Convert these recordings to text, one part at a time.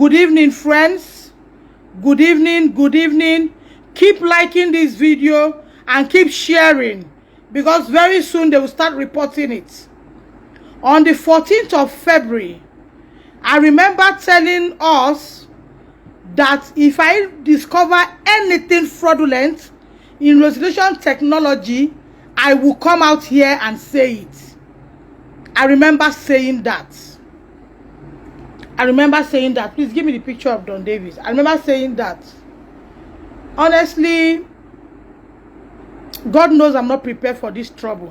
Good evening, friends. Good evening, good evening. Keep liking this video and keep sharing, because very soon they will start reporting it. On the 14th of February, I remember telling us that if I discover anything fraudulent in resolution technology, I will come out here and say it. I remember saying that. Please give me the picture of Don Davis. I remember saying that. Honestly, God knows I'm not prepared for this trouble.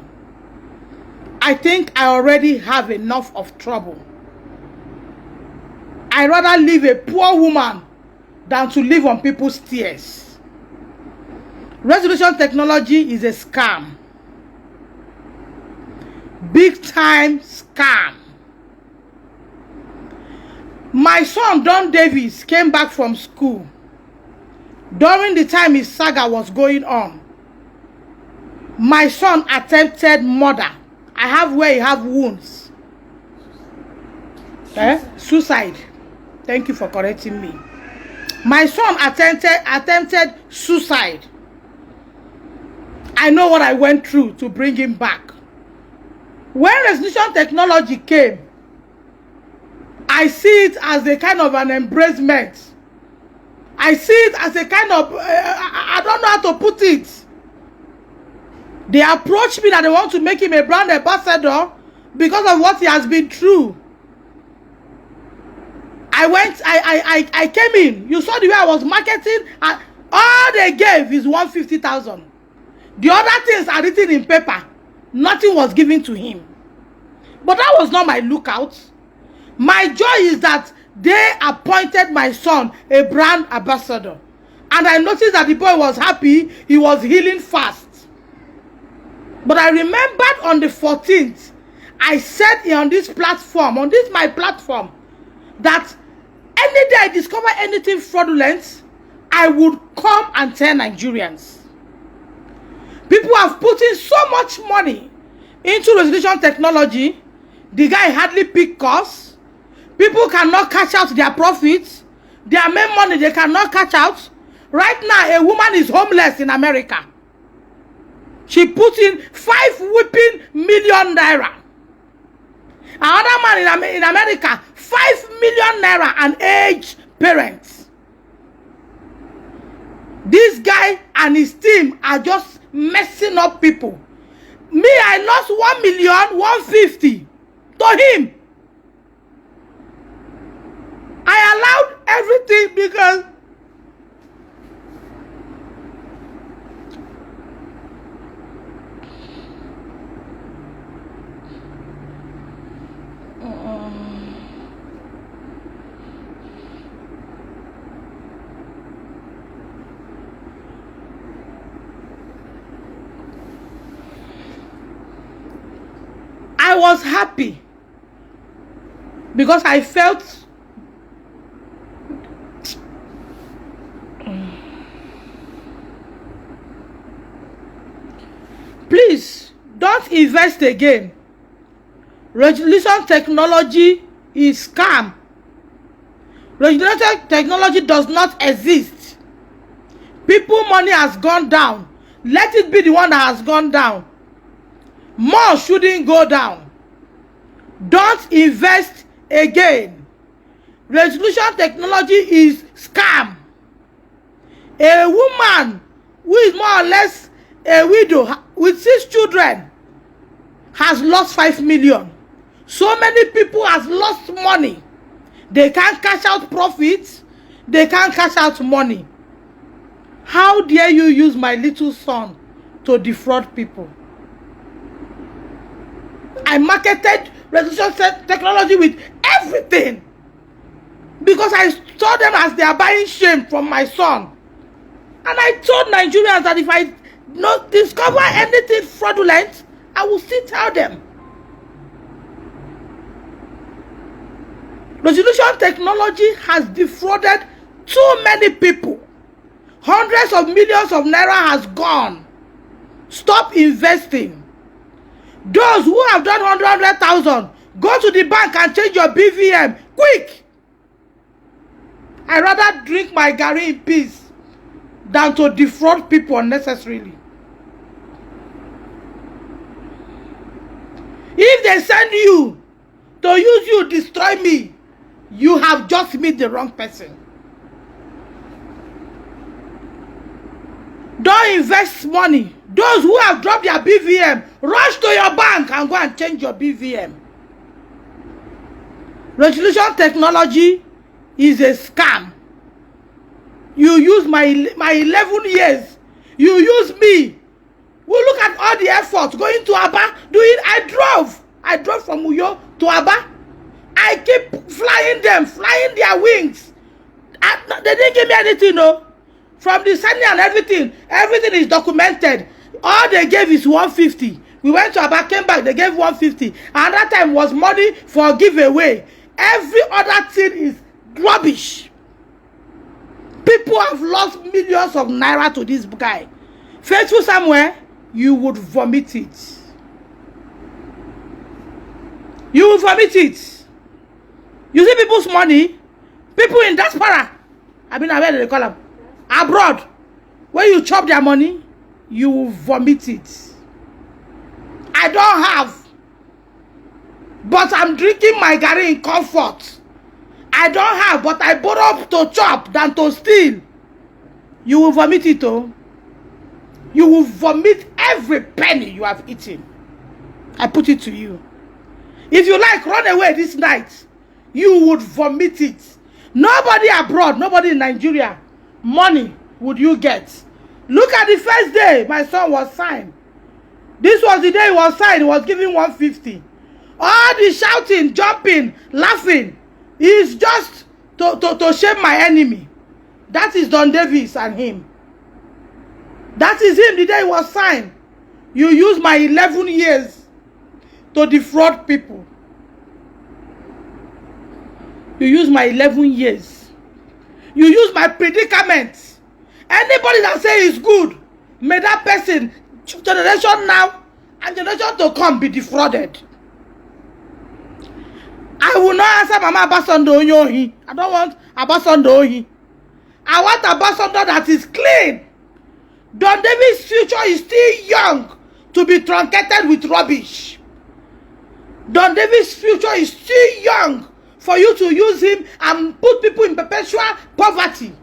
I think I already have enough of trouble. I rather leave a poor woman than to live on people's tears. Resolution technology is a scam. Big time scam. My son Don Davis came back from school during the time his saga was going on. My son attempted murder. I have where he have wounds. Suicide. Thank you for correcting me. My son attempted suicide. I know what I went through to bring him back. When resolution technology came, I see it as a kind of an embracement. I see it as a kind of, I don't know how to put it. They approached me that they want to make him a brand ambassador because of what he has been through. I came in. You saw the way I was marketing, and all they gave is 150,000. The other things are written in paper. Nothing was given to him. But that was not my lookout. My joy is that they appointed my son a brand ambassador. And I noticed that the boy was happy. He was healing fast. But I remembered on the 14th, I said on this platform, on this my platform, that any day I discover anything fraudulent, I would come and tell Nigerians. People have put in so much money into resolution technology. The guy hardly pick costs. People cannot cash out their profits. Their main money they cannot cash out. Right now, a woman is homeless in America. She put in 5 whipping million naira. Another man in America, 5 million naira, an aged parent. This guy and his team are just messing up people. Me, I lost 1,150,000 to him. I allowed everything because I was happy because I felt please don't invest again. Resolution technology is scam. Resolution technology does not exist. People money has gone down. Let it be the one that has gone down. More shouldn't go down. Don't invest again. Resolution technology is scam. A woman who is more or less a widow with 6 children has lost 5 million. So many people has lost money. They can't cash out profits. They can't cash out money. How dare you use my little son to defraud people? I marketed resolution technology with everything because I saw them as they are buying shame from my son. And I told Nigerians that if I not discover anything fraudulent, I will still tell them. Resolution technology has defrauded too many people. Hundreds of millions of naira has gone. Stop investing. Those who have done 100,000, go to the bank and change your BVM quick. I rather drink my garri in peace than to defraud people unnecessarily. If they send you to use you, destroy me, you have just met the wrong person. Don't invest money. Those who have dropped their BVM, rush to your bank and go and change your BVM. Resolution technology is a scam. You use my 11 years. You use me. We look at all the efforts going to Aba. I drove from Uyo to Aba. I keep flying them, flying their wings. They didn't give me anything, no. From the sending and everything is documented. All they gave is 150. We went to Aba, came back, they gave 150. And that time was money for giveaway. Every other thing is rubbish. People have lost millions of naira to this guy. Faithful somewhere, you would vomit it. You will vomit it. You see people's money, people in diaspora, where do they call them? Abroad. When you chop their money, you will vomit it. I don't have, but I'm drinking my garri in comfort. I don't have, but I borrow to chop than to steal. You will vomit it, oh. You will vomit every penny you have eaten. I put it to you. If you like, run away this night. You would vomit it. Nobody abroad, nobody in Nigeria, money would you get. Look at the first day my son was signed. This was the day he was signed. He was given 150. All the shouting, jumping, laughing is just to shame my enemy. That is Don Davis and him. That is him the day he was signed. You use my 11 years to defraud people. You use my 11 years. You use my predicament. Anybody that say it's good, may that person, generation now and generation to come, be defrauded. I will not answer Mama Abasondo Onyohi. I don't want Abasondo Ohi. I want Abasondo that is clean. Don David's future is still young to be truncated with rubbish. Don David's future is still young for you to use him and put people in perpetual poverty.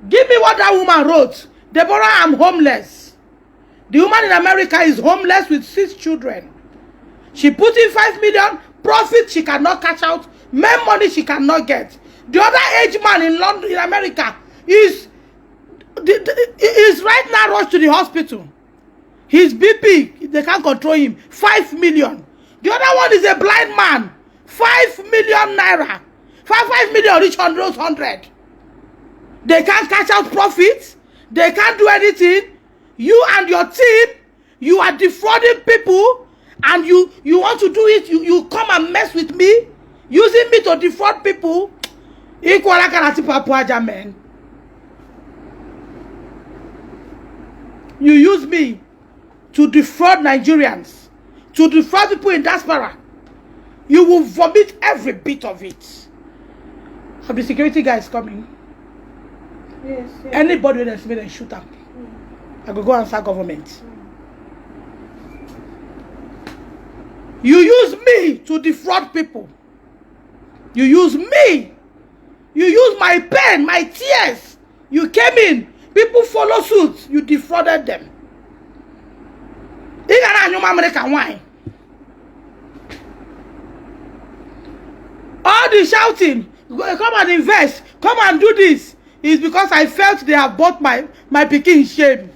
Give me what that woman wrote. Deborah, I'm homeless. The woman in America is homeless with 6 children. She put in 5 million, profit she cannot cash out, main money she cannot get. The other aged man in London, in America, is right now rushed to the hospital. His BP, they can't control him. 5 million. The other one is a blind man. 5 million naira. 5 million reach 100. They can't cash out profits. They can't do anything. You and your team, you are defrauding people, and you want to do it. You come and mess with me, using me to defraud people. Man. You use me to defraud Nigerians, to defraud people in diaspora. You will vomit every bit of it. Have the security guys coming? Yes. Anybody that's made a shoot up, I could go answer government. You use me to defraud people. You use me. You use my pen, my tears. You came in. People follow suit. You defrauded them. All the shouting, come and invest, come and do this, is because I felt they have bought my pikin shame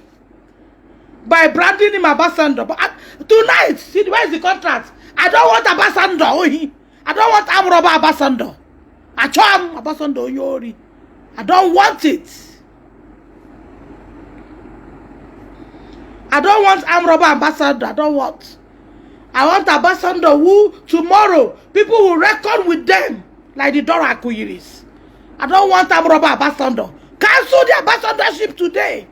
by branding him Abasondo. But tonight, see, where is the contract? I don't want Abasondo. I don't want Amroba Abasondo. Achom Abasondo Yori. I don't want it. I don't want Amroba Ambassador. I want Abasondo who tomorrow people will reckon with them like the Dora Akuyiris. I don't want Amroba Ambassador. Cancel the ambassadorship today.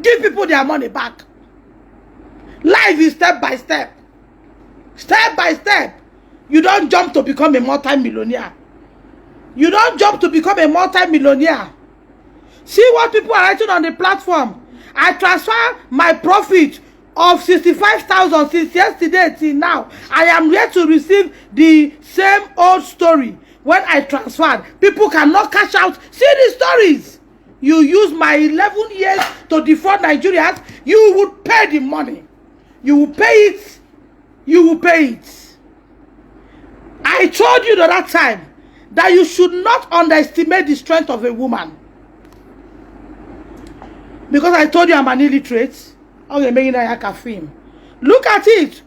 Give people their money back. Life is step by step. Step by step. You don't jump to become a multi-millionaire. You don't jump to become a multi-millionaire. See what people are writing on the platform. I transfer my profit of 65,000 since yesterday till now. I am yet to receive the same old story. When I transferred, people cannot cash out. See the stories. You use my 11 years to defraud Nigerians. You would pay the money. You will pay it. You will pay it. I told you the that time that you should not underestimate the strength of a woman. Because I told you I'm an illiterate. Okay, making a film. Look at it.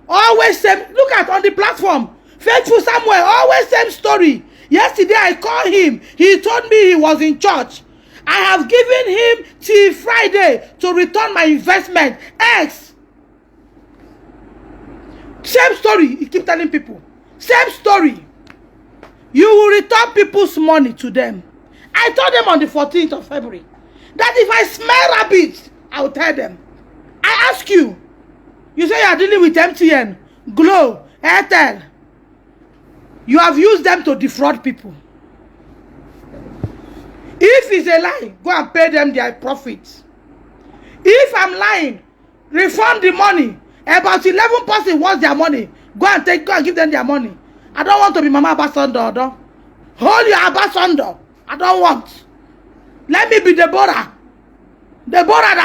Always same. Look at on the platform. Faithful Samuel. Always same story. Yesterday I called him. He told me he was in church. I have given him till Friday to return my investment. X. Same story. He keep telling people. Same story. You will return people's money to them. I told them on the 14th of February that if I smell rabbits, I will tell them. I ask you. You say you are dealing with MTN, Glow, Airtel. You have used them to defraud people. If it's a lie, go and pay them their profits. If I'm lying, refund the money. About 11 persons wants their money. Go and give them their money. I don't want to be Mama Ambassador. Though. Hold your ambassador. I don't want. Let me be Deborah. Deborah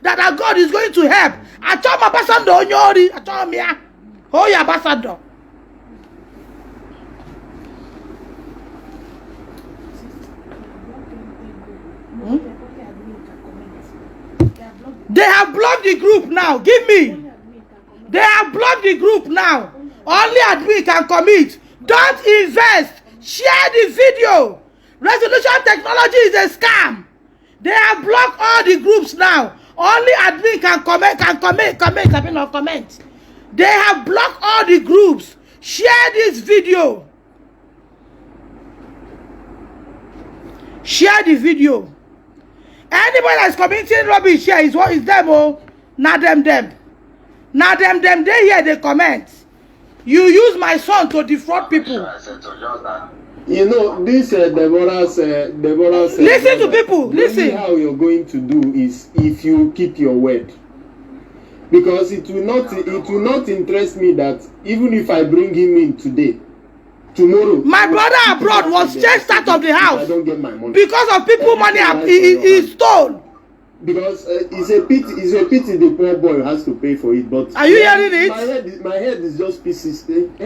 that God is going to help. I told my ambassador on your I told me. Hold your ambassador. They have blocked the group now. Give me. They have blocked the group now. Only admin can commit. Don't invest. Share the video. Resolution technology is a scam. They have blocked all the groups now. Only admin can comment. They have blocked all the groups. Share this video. Share the video. Anybody that's commenting rubbish here is what is them, oh. Not them. Now them, they hear they comment. You use my son to defraud people. You know, this Deborah's listen to people. Listen. How you're going to do is if you keep your word. Because it will not interest me that even if I bring him in today, tomorrow. My brother abroad was chased out of the house. I don't get my money. Because of people money he stole. Because it's a pity the poor boy has to pay for it. But are you hearing it? My head is just pieces. Listen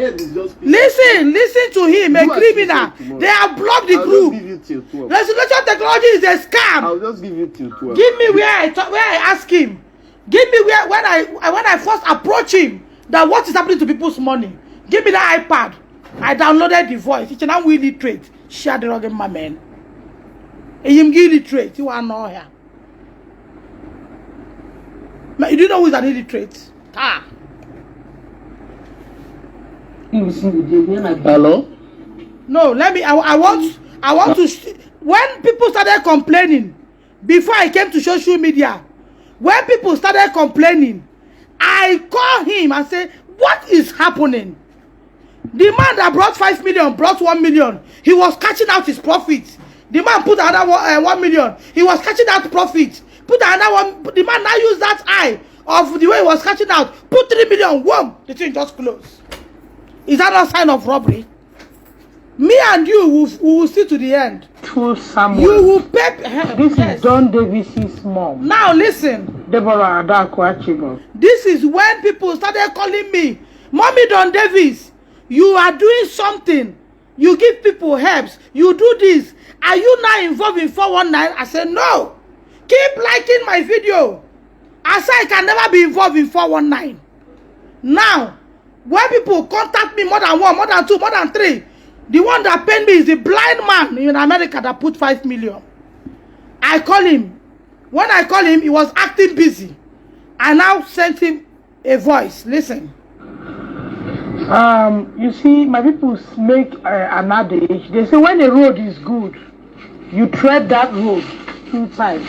to him, a criminal. They have blocked the group. I'll just give you till 12. Resolution technology is a scam. I'll just give you till 12. Give me where I ask him. Give me where when I first approach him that what is happening to people's money. Give me that iPad. I downloaded the voice. It's an illiterate. Share the rugged my man. Him illiterate. You are not here. You do know who is an illiterate? Hello? No, let me. I want to. When people started complaining, before I came to social media, when people started complaining, I called him and said, "What is happening?" The man that brought 5 million brought 1 million. He was catching out his profits. The man put another 1 million. He was catching out profits. Put another one. The man now used that eye of the way he was catching out. Put 3 million. Whoa, the thing just closed. Is that not a sign of robbery? Me and you will see to the end. True Samuel. You will pay. This is Don Davis's mom. Now listen. Deborah Adakwachigo. This is when people started calling me, Mommy Don Davis. You are doing something. You give people helps. You do this. Are you now involved in 419? I said no. Keep liking my video. I said I can never be involved in 419. Now, when people contact me more than 1, more than 2, more than 3, the one that paid me is the blind man in America that put 5 million. I call him. When I call him, he was acting busy. I now sent him a voice. Listen. You see, my people make an adage. They say when a road is good, you tread that road 2 times.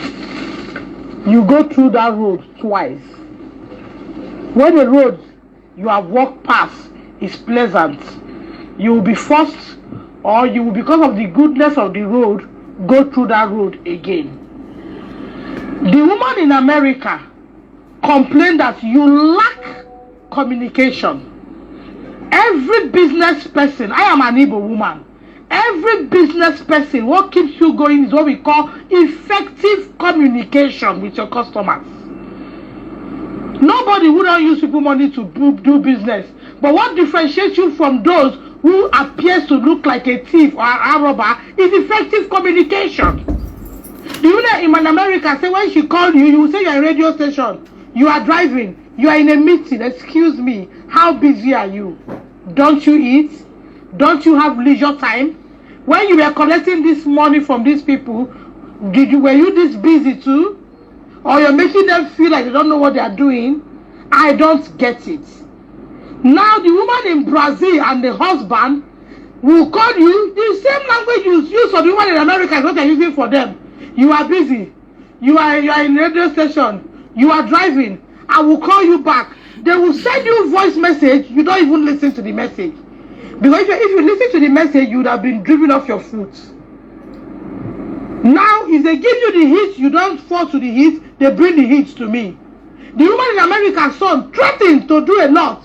You go through that road twice. When the road you have walked past is pleasant, you will be forced or you will, because of the goodness of the road, go through that road again. The woman in America complained that you lack communication. Every business person, I am an Igbo woman, every business person, what keeps you going is what we call effective communication with your customers. Nobody who don't use people money to do business. But what differentiates you from those who appears to look like a thief or a robber is effective communication. Do you know in America, say when she called you, you will say you're in a radio station, you are driving, you are in a meeting, excuse me, how busy are you? Don't you eat? Don't you have leisure time? When you were collecting this money from these people, were you this busy too? Or you're making them feel like they don't know what they are doing? I don't get it. Now the woman in Brazil and the husband will call you, the same language you use for the woman in America is what they're using for them. You are busy. You are in a radio station. You are driving. I will call you back. They will send you voice message. You don't even listen to the message. Because if you listen to the message, you would have been driven off your foot. Now, if they give you the heat, you don't fall to the heat, they bring the heat to me. The woman in America's son threatened to do a lot.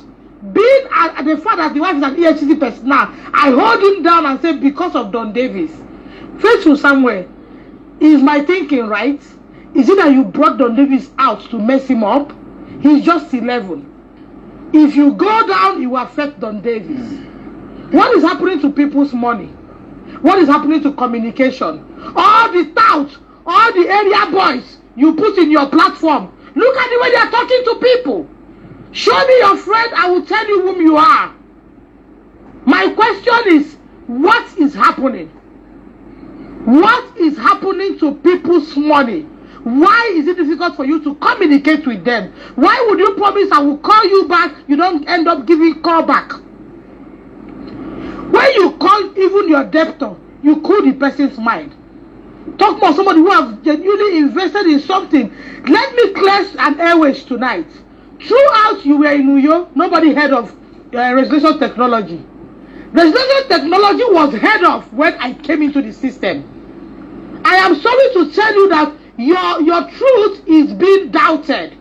Being the fact that the wife is an EHC person now, I hold him down and say, because of Don Davis. Faithful somewhere. Is my thinking right? Is it that you brought Don Davis out to mess him up? He's just 11. If you go down, it will affect Don Davis. What is happening to people's money? What is happening to communication? All the touts, all the area boys you put in your platform. Look at the way they are talking to people. Show me your friend, I will tell you whom you are. My question is, what is happening? What is happening to people's money? Why is it difficult for you to communicate with them? Why would you promise I will call you back, you don't end up giving call back? When you call even your debtor, you cool the person's mind. Talk about somebody who have genuinely invested in something. Let me clear an airways tonight. Throughout you were in New York, nobody heard of resolution technology. Resolution technology was heard of when I came into the system. I am sorry to tell you that your truth is being doubted.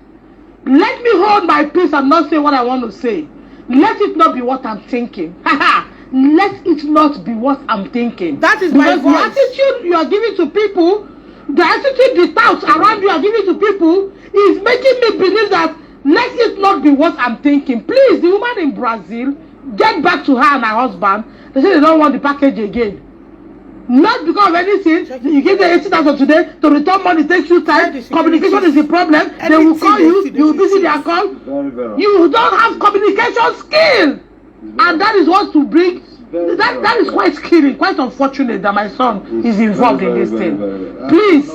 Let me hold my peace and not say what I want to say. Let it not be what I'm thinking. Let it not be what I'm thinking. That is my voice. The attitude you are giving to people, the attitude the thoughts around you are giving to people is making me believe that let it not be what I'm thinking. Please, the woman in Brazil, get back to her and her husband. They say they don't want the package again. Not because of anything. You give them 80,000 today, to return money takes you time. Communication is the problem. They will call you, you will visit their call. You don't have communication skill. And that is what to bring. That is quite scary, quite unfortunate that my son is involved in this thing. Please,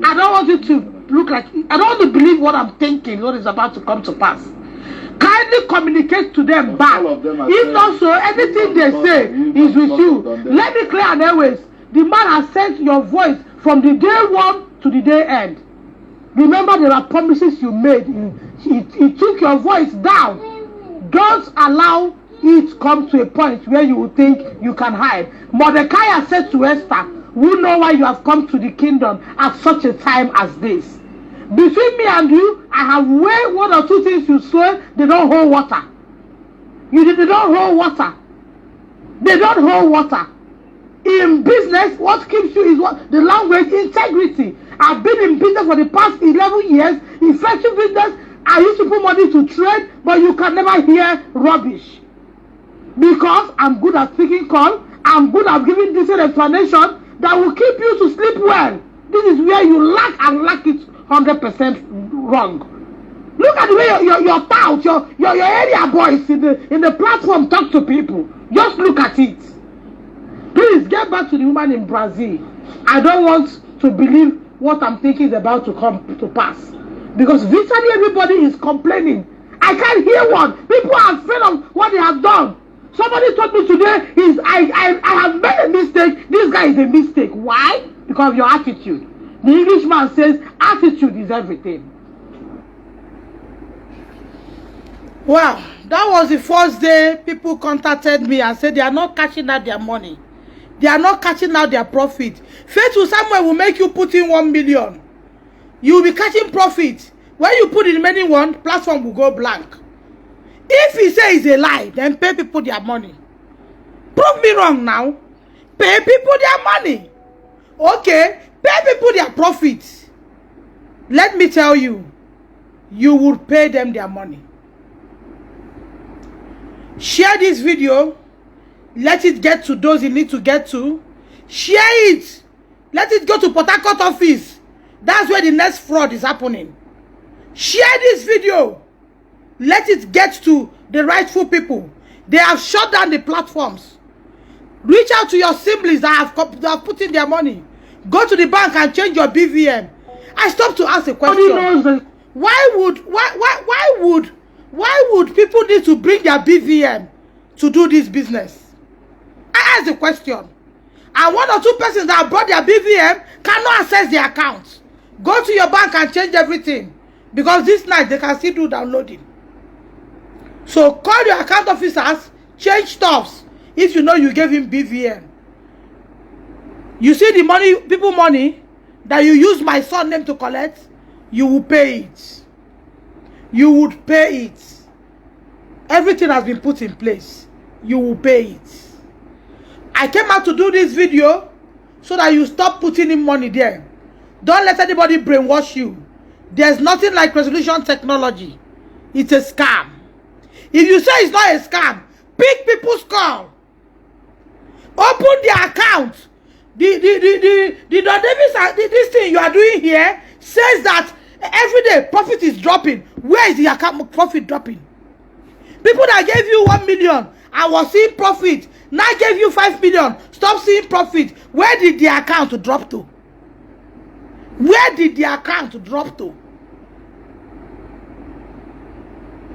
I don't want you to look like, I don't want to believe what I'm thinking, what is about to come to pass. Kindly communicate to them back. If not so, anything they say is with you. Let me clear an airways. The man has sent your voice from the day one to the day end. Remember, there are promises you made. He took your voice down. Don't allow it come to a point where you will think you can hide. Mordecai has said to Esther, "We know why you have come to the kingdom at such a time as this. Between me and you, I have weighed one or two things you swear, they don't hold water. They don't hold water. They don't hold water. In business, what keeps you is what? The language, integrity. I've been in business for the past 11 years. Effective business, I used to put money to trade, but you can never hear rubbish. Because I'm good at speaking call, I'm good at giving decent explanation that will keep you to sleep well. This is where you lack and lack it 100% wrong. Look at the way your tout, your area boys in the platform talk to people. Just look at it. Please get back to the woman in Brazil. I don't want to believe what I'm thinking is about to come to pass. Because virtually everybody is complaining. I can't hear one. People are afraid of what they have done. Somebody told me today, I have made a mistake. This guy is a mistake. Why? Because of your attitude. The Englishman says attitude is everything. Wow, that was the first day people contacted me and said they are not cashing out their money. They are not catching out their profit. Faithful Samuel will make you put in 1 million. You will be catching profit. When you put the remaining one, platform will go blank. If he says it's a lie, then pay people their money. Prove me wrong now. Pay people their money. Okay, pay people their profit. Let me tell you, you will pay them their money. Share this video. Let it get to those it need to get to. Share it. Let it go to Port Harcourt office. That's where the next fraud is happening. Share this video. Let it get to the rightful people. They have shut down the platforms. Reach out to your siblings that have put in their money. Go to the bank and change your BVN. I stopped to ask a question. Why would people need to bring their BVN to do this business? I asked the question. And 1 or 2 persons that have brought their BVN cannot access their accounts. Go to your bank and change everything. Because this night they can still do downloading. So call your account officers, change stuffs. If you know you gave him BVN. You see the money, people money that you use my son name to collect, you will pay it. You would pay it. Everything has been put in place. You will pay it. I came out to do this video so that you stop putting in money there. Don't let anybody brainwash you. There's nothing like resolution technology. It's a scam. If you say it's not a scam, pick people's call. Open their account. The Don Davis, this thing you are doing here says that every day profit is dropping. Where is the account profit dropping? People that gave you 1 million and was seeing profit now gave you 5 million. Stop seeing profit. Where did the account drop to? Where did the account drop to?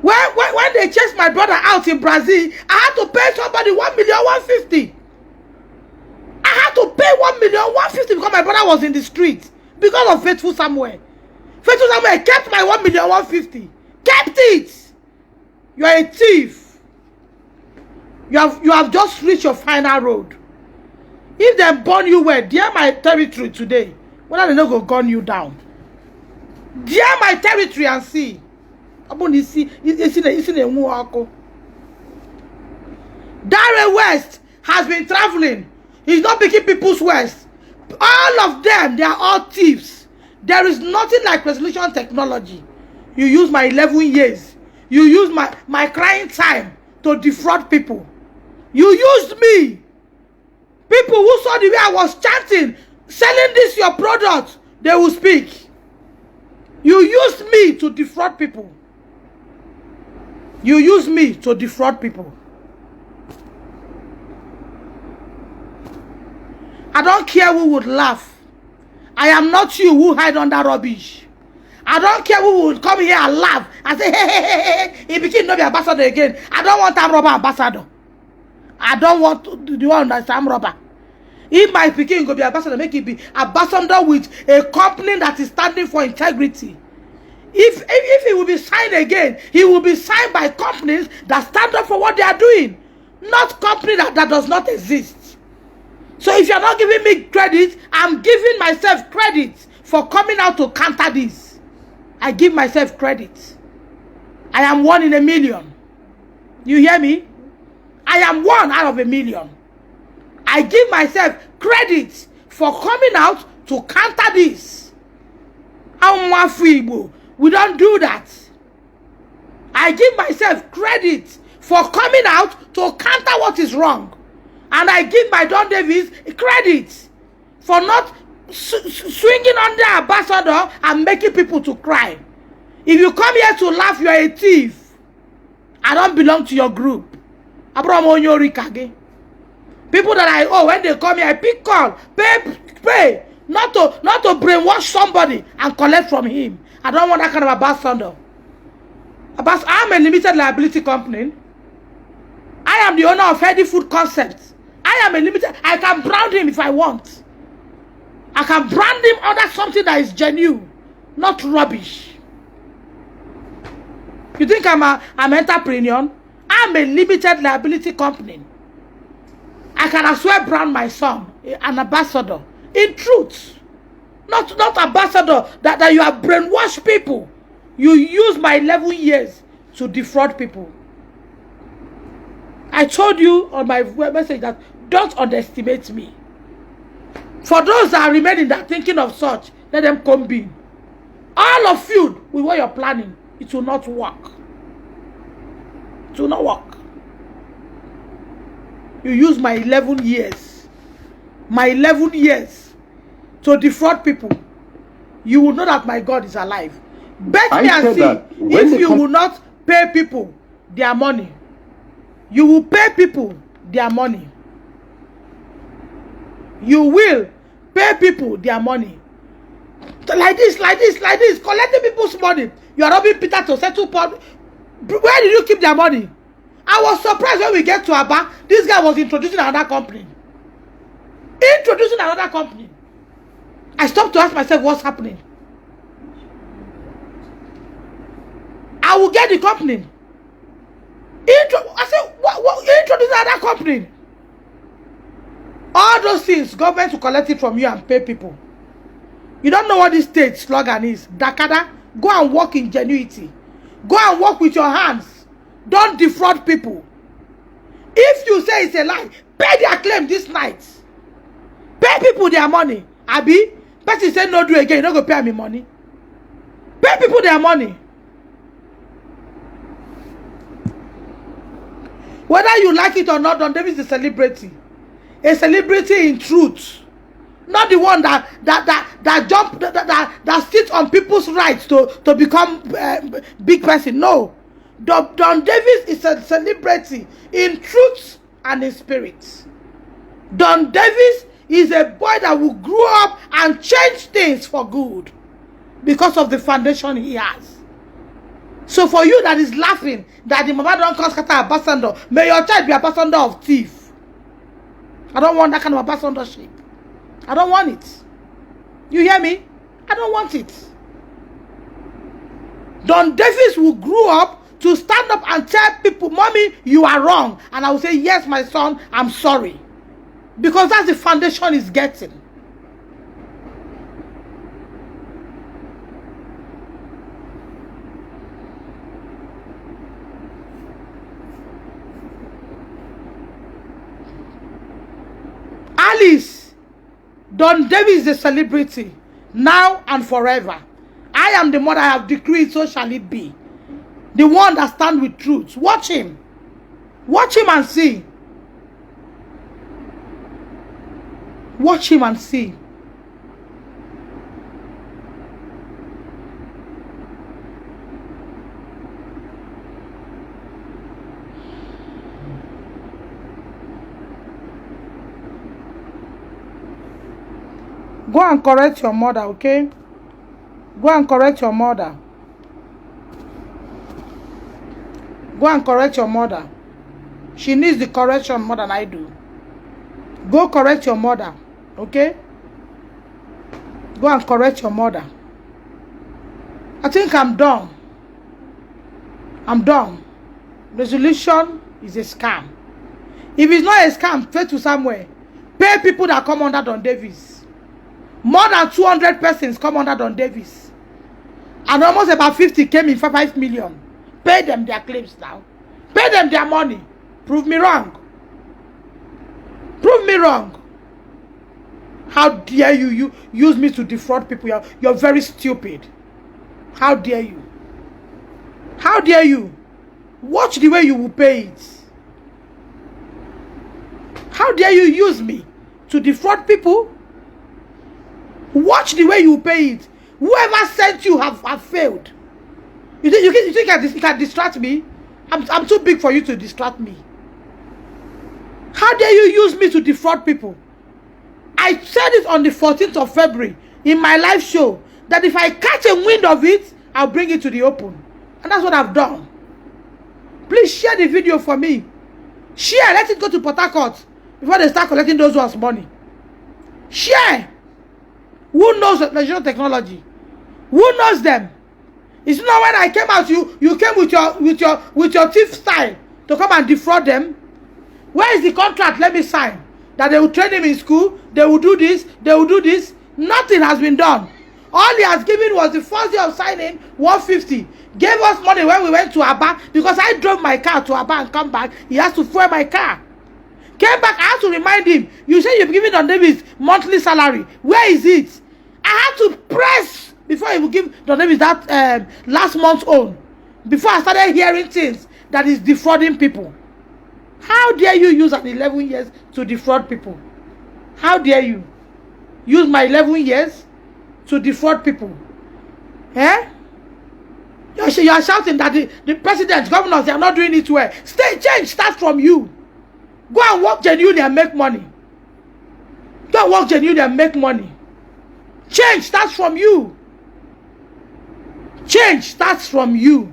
When they chased my brother out in Brazil, I had to pay somebody 1,150,000. I had to pay 1,150,000 because my brother was in the street because of Faithful Samuel. Faithful Samuel kept my 1,150,000. Kept it. You are a thief. You have just reached your final road. If they burn you well, dare my territory today. Whether they not go gun you down. Dare my territory and see. Darren West has been traveling. He's not picking people's words. All of them, they are all thieves. There is nothing like resolution technology. You use my 11 years. You use my crying time to defraud people. You used me. People who saw the way I was chanting, selling this your product, they will speak. You used me to defraud people. You use me to defraud people. I don't care who would laugh. I am not you who hide under rubbish. I don't care who would come here and laugh and say, hey, he became not the ambassador again. I don't want a robber ambassador. I don't want the one that's a robber. If my Peking go be ambassador, make it be ambassador with a company that is standing for integrity. If he will be signed again, he will be signed by companies that stand up for what they are doing, not company that does not exist. So if you're not giving me credit, I'm giving myself credit for coming out to counter this. I give myself credit. I am 1 in a million. You hear me? I am 1 out of a million. I give myself credit for coming out to counter this. We don't do that. I give myself credit for coming out to counter what is wrong. And I give my Don Davis credit for not swinging on the ambassador and making people to cry. If you come here to laugh, you are a thief. I don't belong to your group. People that I owe, when they come here, I pick call, pay, not to brainwash somebody and collect from him. I don't want that kind of ambassador. I'm a limited liability company. I am the owner of Healthy Food Concepts. I am a limited. I can brand him if I want. I can brand him under something that is genuine, not rubbish. You think I'm an entrepreneur? I'm a limited liability company. I I can as well brand my son an ambassador. In truth. Not ambassador that you have brainwashed people. You use my 11 years to defraud people. I told you on my message that don't underestimate me. For those that are remaining that thinking of such, let them come in. All of you, with what you're planning, it will not work. It will not work. You use my 11 years. My 11 years to defraud people. You will know that my God is alive. Bet me and see if you will not pay people their money. You will pay people their money. You will pay people their money. Like this, collecting people's money. You are robbing Peter to settle part. Where did you keep their money? I was surprised when we get to Aba. This guy was introducing another company. Introducing another company. I stopped to ask myself what's happening. I will get the company. I said, what introduce another company? All those things, government will collect it from you and pay people. You don't know what this state slogan is. Dakada, go and work in genuity. Go and work with your hands. Don't defraud people. If you say it's a lie, pay their claim this night. Pay people their money. Abi, person say no do again, you don't go pay me money. Pay people their money. Whether you like it or not, Don Davis is a celebrity. A celebrity in truth. Not the one that sits on people's rights to become big person. No. Don Davis is a celebrity in truth and in spirit. Don Davis is a boy that will grow up and change things for good because of the foundation he has. So for you that is laughing that the mama don't call scatter ambassador, may your child be ambassador of thief. I don't want that kind of ambassadorship. I don't want it. You hear me? I don't want it. Don Davis will grow up to stand up and tell people, Mommy, you are wrong. And I will say, yes, my son, I'm sorry. Because that's the foundation he's getting. Alice, Don Davis is a celebrity, now and forever. I am the mother I have decreed, so shall it be. The one that stands with truth. Watch him. Watch him and see. Watch him and see. Go and correct your mother, okay? Go and correct your mother. Go and correct your mother. She needs the correction more than I do. Go correct your mother, okay? Go and correct your mother. I think I'm done. I'm done. Resolution is a scam. If it's not a scam, pay to somewhere. Pay people that come under Don Davis. More than 200 persons come under Don Davis. And almost about 50 came in for 5 million. Pay them their claims now. Pay them their money. Prove me wrong. Prove me wrong. How dare you use me to defraud people? You're very stupid. How dare you? How dare you? Watch the way you will pay it. How dare you use me to defraud people? Watch the way you pay it. Whoever sent you have failed. You think you can distract me? I'm too big for you to distract me. How dare you use me to defraud people? I said it on the 14th of February in my live show that if I catch a wind of it, I'll bring it to the open. And that's what I've done. Please share the video for me. Share, let it go to Port Harcourt before they start collecting those ones' money. Share. Who knows Nigerian technology? Who knows them? It's not when I came out, you came with your thief style to come and defraud them. Where is the contract? Let me sign. that they will train him in school, they will do this, they will do this. Nothing has been done. All he has given was the first day of signing, 150. Gave us money when we went to Aba, because I drove my car to Aba and come back. He has to fuel my car. Came back, I had to remind him, you say you've given Don Davis monthly salary. Where is it? I had to press before he would give Don Davis that last month's own. Before I started hearing things that is defrauding people. How dare you use an 11 years to defraud people? How dare you use my 11 years to defraud people? Eh? You are shouting that the president, governors, they are not doing it well. Change starts from you. Go and work genuinely and make money. Go and work genuinely and make money. Change starts from you. Change starts from you.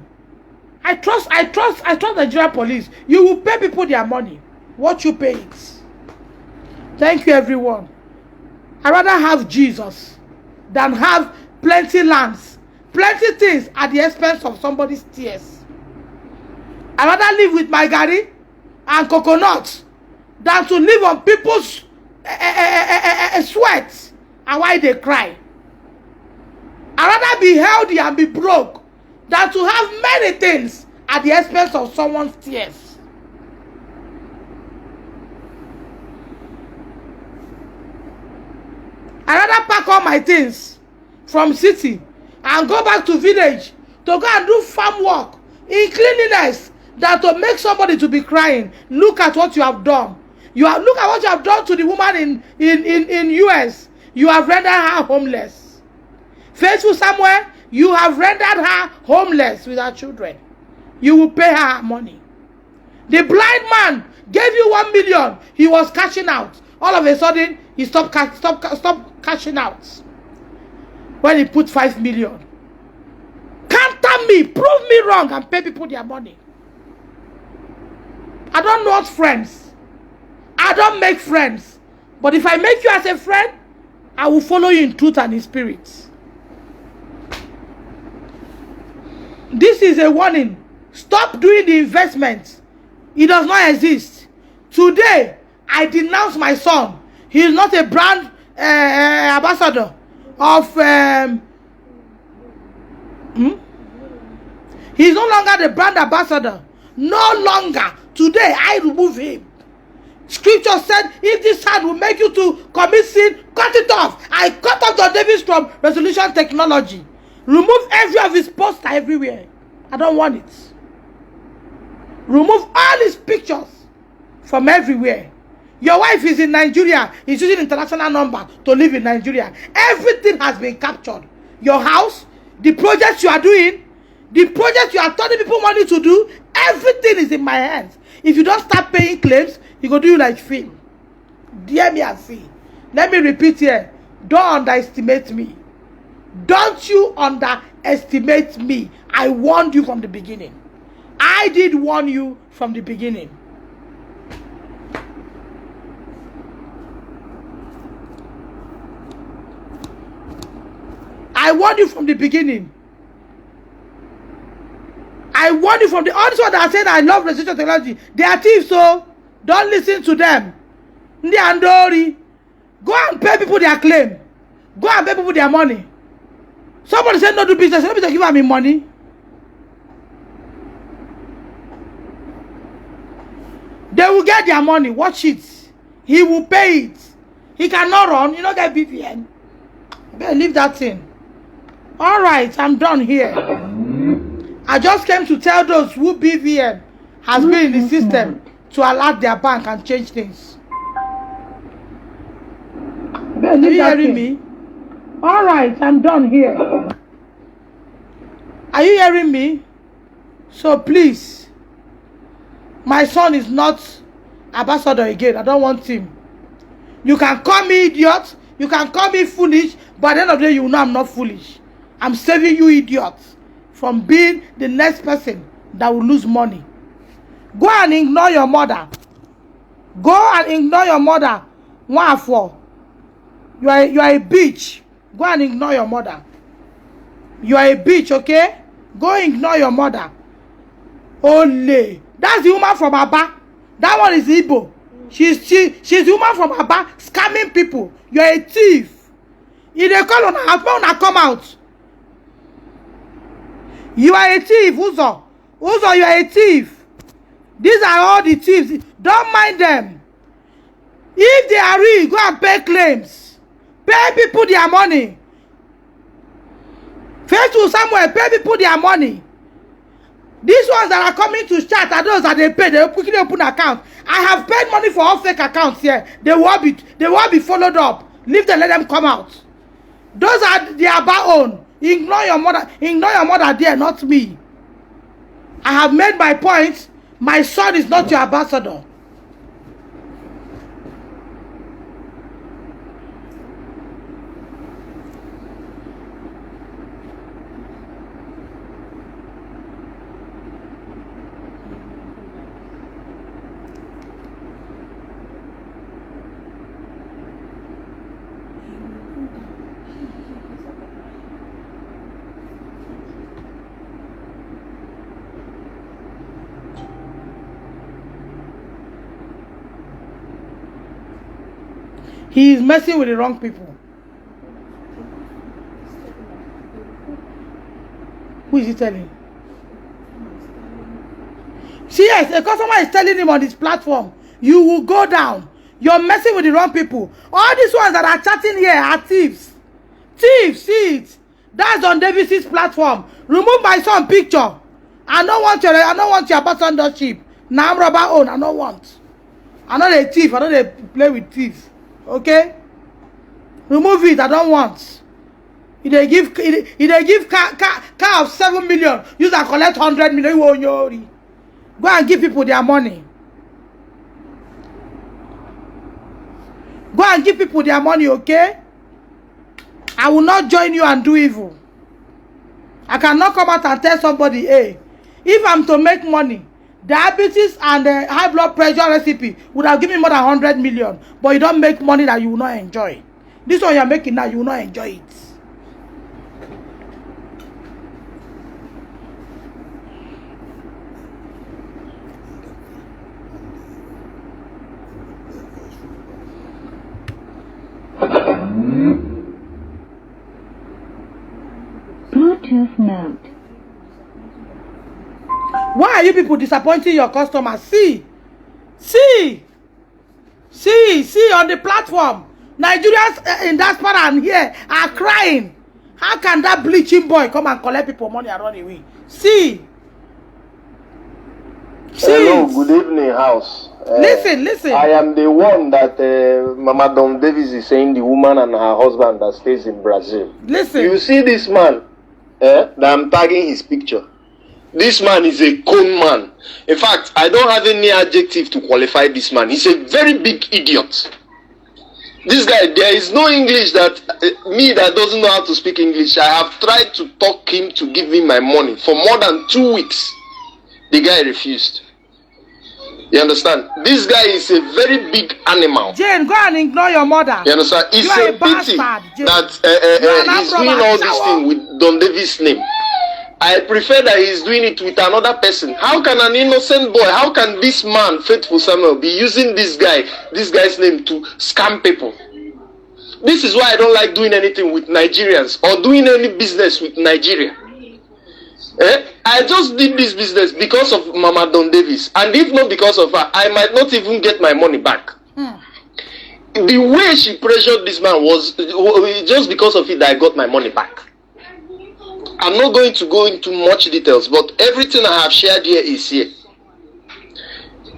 I trust Nigeria police. You will pay people their money. What you pay it. Thank you, everyone. I'd rather have Jesus than have plenty lands, plenty things at the expense of somebody's tears. I'd rather live with my gari and coconut than to live on people's sweat and why they cry. I'd rather be healthy and be broke than to have many things at the expense of someone's tears. I'd rather pack all my things from city and go back to village to go and do farm work in cleanliness than to make somebody to be crying. Look at what you have done. Look at what you have done to the woman in US. You have rendered her homeless. Faithful Samuel, you have rendered her homeless with her children. You will pay her money. The blind man gave you 1 million. He was cashing out. All of a sudden, he stopped cashing out. When he put 5 million. Counter me, prove me wrong, and pay people their money. I don't want friends. I don't make friends. But if I make you as a friend, I will follow you in truth and in spirit. This is a warning. Stop doing the investment. It does not exist. Today, I denounce my son. He is not a brand ambassador of... He is no longer the brand ambassador. No longer. Today, I remove him. Scripture said, if this hand will make you to commit sin, cut it off. I cut off Don Davis from Resolution Technology. Remove every of his posts everywhere. I don't want it. Remove all his pictures from everywhere. Your wife is in Nigeria. He's using international number to live in Nigeria. Everything has been captured. Your house, the projects you are doing, the projects you are telling people money to do, everything is in my hands. If you don't start paying claims, he go do you like film. Dear me and see. Let me repeat here. Don't underestimate me. Don't you underestimate me. I warned you from the beginning. I did warn you from the beginning. I warned you from the beginning. I warned you from the all these ones that are saying I love Resolution Technology. They are thieves, so don't listen to them. Ndi andori. Go and pay people their claim. Go and pay people their money. Somebody said no do business. Let me give me money. They will get their money. Watch it. He will pay it. He cannot run. You know get BVN. Better leave that thing. Alright, I'm done here. I just came to tell those who BVN has been in the system to alert their bank and change things. Are you hearing me? Alright, I'm done here. Are you hearing me? So please, my son is not ambassador again. I don't want him. You can call me idiot. You can call me foolish. But at the end of the day, you know I'm not foolish. I'm saving you idiots from being the next person that will lose money. Go and ignore your mother. Go and ignore your mother. Wherefore, you are a bitch. Go and ignore your mother. You are a bitch, okay? Go ignore your mother. Only. That's the woman from Aba. That one is Igbo. She's the woman from Aba scamming people. You're a thief. If they call on her, come out. You are a thief, Uzo. Uzo, you are a thief. These are all the thieves. Don't mind them. If they are real, go and pay claims. Pay people their money. Faithful Samuel, pay people their money. These ones that are coming to chat are those that they pay. They quickly open account. I have paid money for all fake accounts here. They will be followed up. Leave them, let them come out. Those are the Aba own. Ignore your mother there, not me. I have made my point. My son is not your ambassador. He is messing with the wrong people. Who is he telling? See, yes, a customer is telling him on this platform, you will go down. You're messing with the wrong people. All these ones that are chatting here are thieves. Thieves, see it. That's on Davis's platform. Remove my son picture. I don't want your ambassadorship. Now I'm robber own. I don't want. I'm not a thief. I don't play with thieves. Okay? Remove it. I don't want. If they give car of 7 million, you can collect 100 million. Go and give people their money. Go and give people their money, okay? I will not join you and do evil. I cannot come out and tell somebody, hey, if I'm to make money, diabetes and high blood pressure recipe would have given me more than 100 million. But you don't make money that you will not enjoy. This one you're making now, you will not enjoy it. Bluetooth mode. Why are you people disappointing your customers? See on the platform, Nigerians in diaspora and here are crying. How can that bleaching boy come and collect people money and run away? See. Hello, good evening, house. Listen. I am the one that Mama Don Davis is saying, the woman and her husband that stays in Brazil. Listen. You see this man that I'm tagging his picture. This man is a con man. In fact, I don't have any adjective to qualify this man. He's a very big idiot. This guy, there is no English that, me that doesn't know how to speak English, I have tried to talk him to give me my money for more than 2 weeks. The guy refused. You understand? This guy is a very big animal. Jane, go and ignore your mother. You understand? It's a pity that he's doing all this thing with Don Davis' name. I prefer that he's doing it with another person. How can an innocent boy, how can this man, Faithful Samuel, be using this guy's name to scam people? This is why I don't like doing anything with Nigerians or doing any business with Nigeria. I just did this business because of Mama Don Davis, and if not because of her, I might not even get my money back. The way she pressured this man was just because of it that I got my money back. I'm not going to go into much details, but everything I have shared here is here.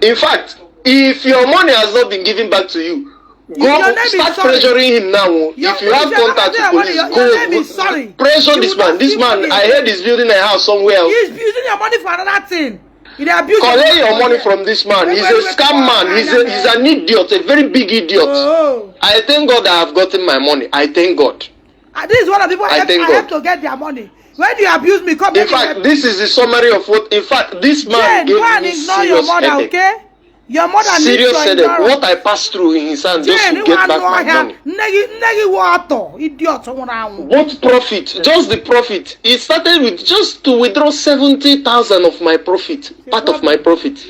In fact, if your money has not been given back to you, go start pressuring him now. If you have contact with police, go pressure this man. This man, I heard he's building a house somewhere. He's using your money for another thing. Collect your money from this man. He's a scam man. He's an idiot, a very big idiot. Oh. I thank God I have gotten my money. I thank God. This is one of the people I have to get their money. When you abuse me, come. In fact, this is the summary of what. In fact, this man gave me serious headache. Okay? Your mother serious headache. What I passed through in his hand just to get back my money. What profit? Just the profit. It started with just to withdraw 70,000 of my profit, part of my profit.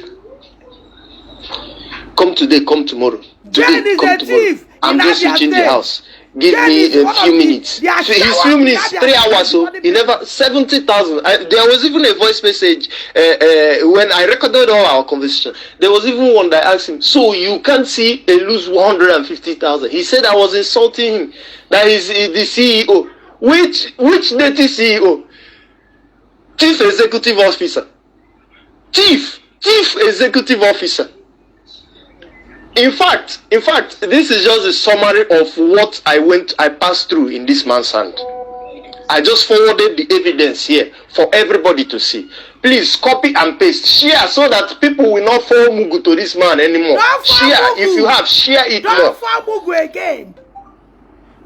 Come today, come tomorrow. Jane Today, is come a tomorrow. thief. I'm in just Abia switching the State. house. Give Jane me is a one few of the- minutes. their So his shower few in minutes, Abia 3 State hours. So is he never 70,000. There was even a voice message when I recorded all our conversation. There was even one that asked him, "So you can't see a lose 150,000?" He said I was insulting him. That is the CEO. Which dirty CEO? Chief Executive Officer. Chief Executive Officer. In fact, this is just a summary of what I passed through in this man's hand. I just forwarded the evidence here for everybody to see. Please copy and paste, share so that people will not fall Mugu to this man anymore. Don't fall Share, Mugu. if you have, share it Don't more. fall Mugu again.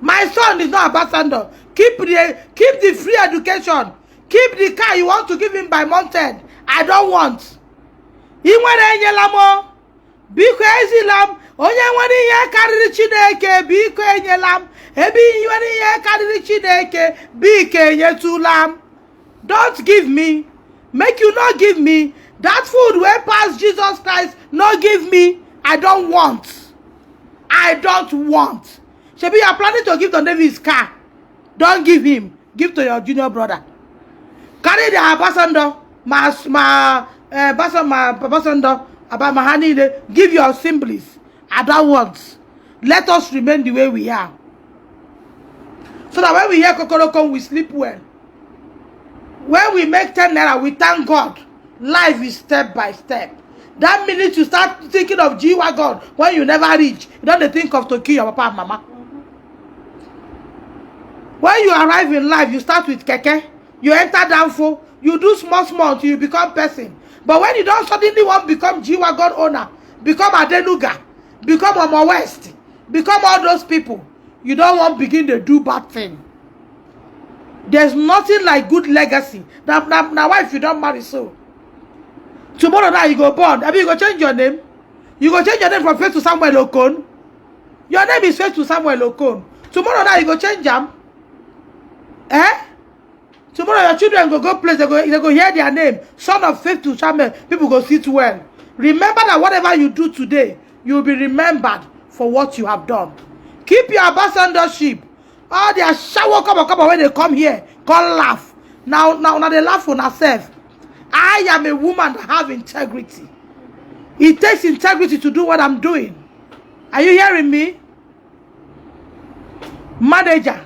My son is not ambassador. Keep the free education. Keep the car you want to give him by month end. I don't want. Inwere enyelamo. Biko ezilam. Onye nwere ihe karịrị Chineke biko enyelam. Ebe nwere ihe karịrị Chineke biko enyetulam. Don't give me. Make you not give me. That food wey pass Jesus Christ no give me. I don't want. I don't want. Shebi, you are planning to give Don Davis car. Don't give him. Give to your junior brother. Carry the ambassador, ambassador, about Mahanile. Give your assemblies. I don't want. Let us remain the way we are. So that when we hear Kokoroko, we sleep well. When we make 10 naira, we thank God. Life is step by step. That minute you start thinking of G-Wagon when you never reach, you don't think of to kill your papa and mama. When you arrive in life, you start with keke, you enter Danfo, you do small till you become person. But when you don't suddenly want to become G-Wagon owner, become Adenuga, become Omo West, become all those people, you don't want to begin to do bad thing. There's nothing like good legacy. Now why if you don't marry so? Tomorrow now you go born. I mean, you go change your name. You go change your name from Faith to Samuel Okon. Your name is Faith to Samuel Okon. Tomorrow now you go change them. Tomorrow your children go place, they go hear their name. Son of Faith to Samuel. People go sit well. Remember that whatever you do today, you will be remembered for what you have done. Keep your ambassadorship. All their shower come when they come here, come laugh. Now they laugh on herself. I am a woman that have integrity. It takes integrity to do what I'm doing. Are you hearing me? Manager.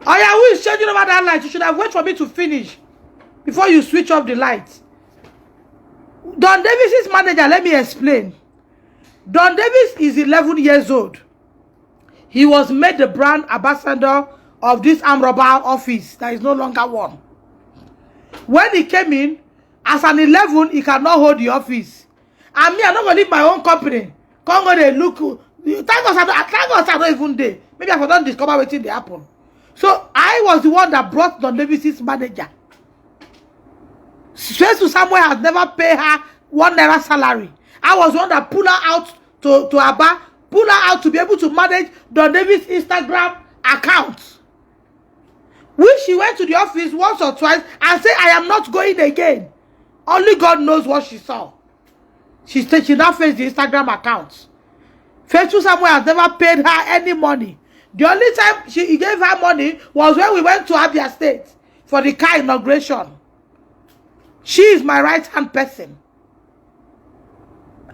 Oh yeah, who is changing over that light? You should have waited for me to finish before you switch off the light. Don Davis's manager, let me explain. Don Davis is 11 years old. He was made the brand ambassador of this armed robber office that is no longer one. When he came in, as an 11, he cannot hold the office. And me, I'm not going to leave my own company. Come go there, look. Thank God I'm not even there. Maybe I don't discover what they happen. So I was the one that brought Don Davis's manager. Straight to somewhere has never paid her 1 naira salary. I was the one that pulled her out to Aba, pull her out to be able to manage Don Davis' Instagram account. Which she went to the office once or twice and said, I am not going again. Only God knows what she saw. She now faced the Instagram account. Faithful Samuel has never paid her any money. The only time he gave her money was when we went to Abia State for the car inauguration. She is my right-hand person.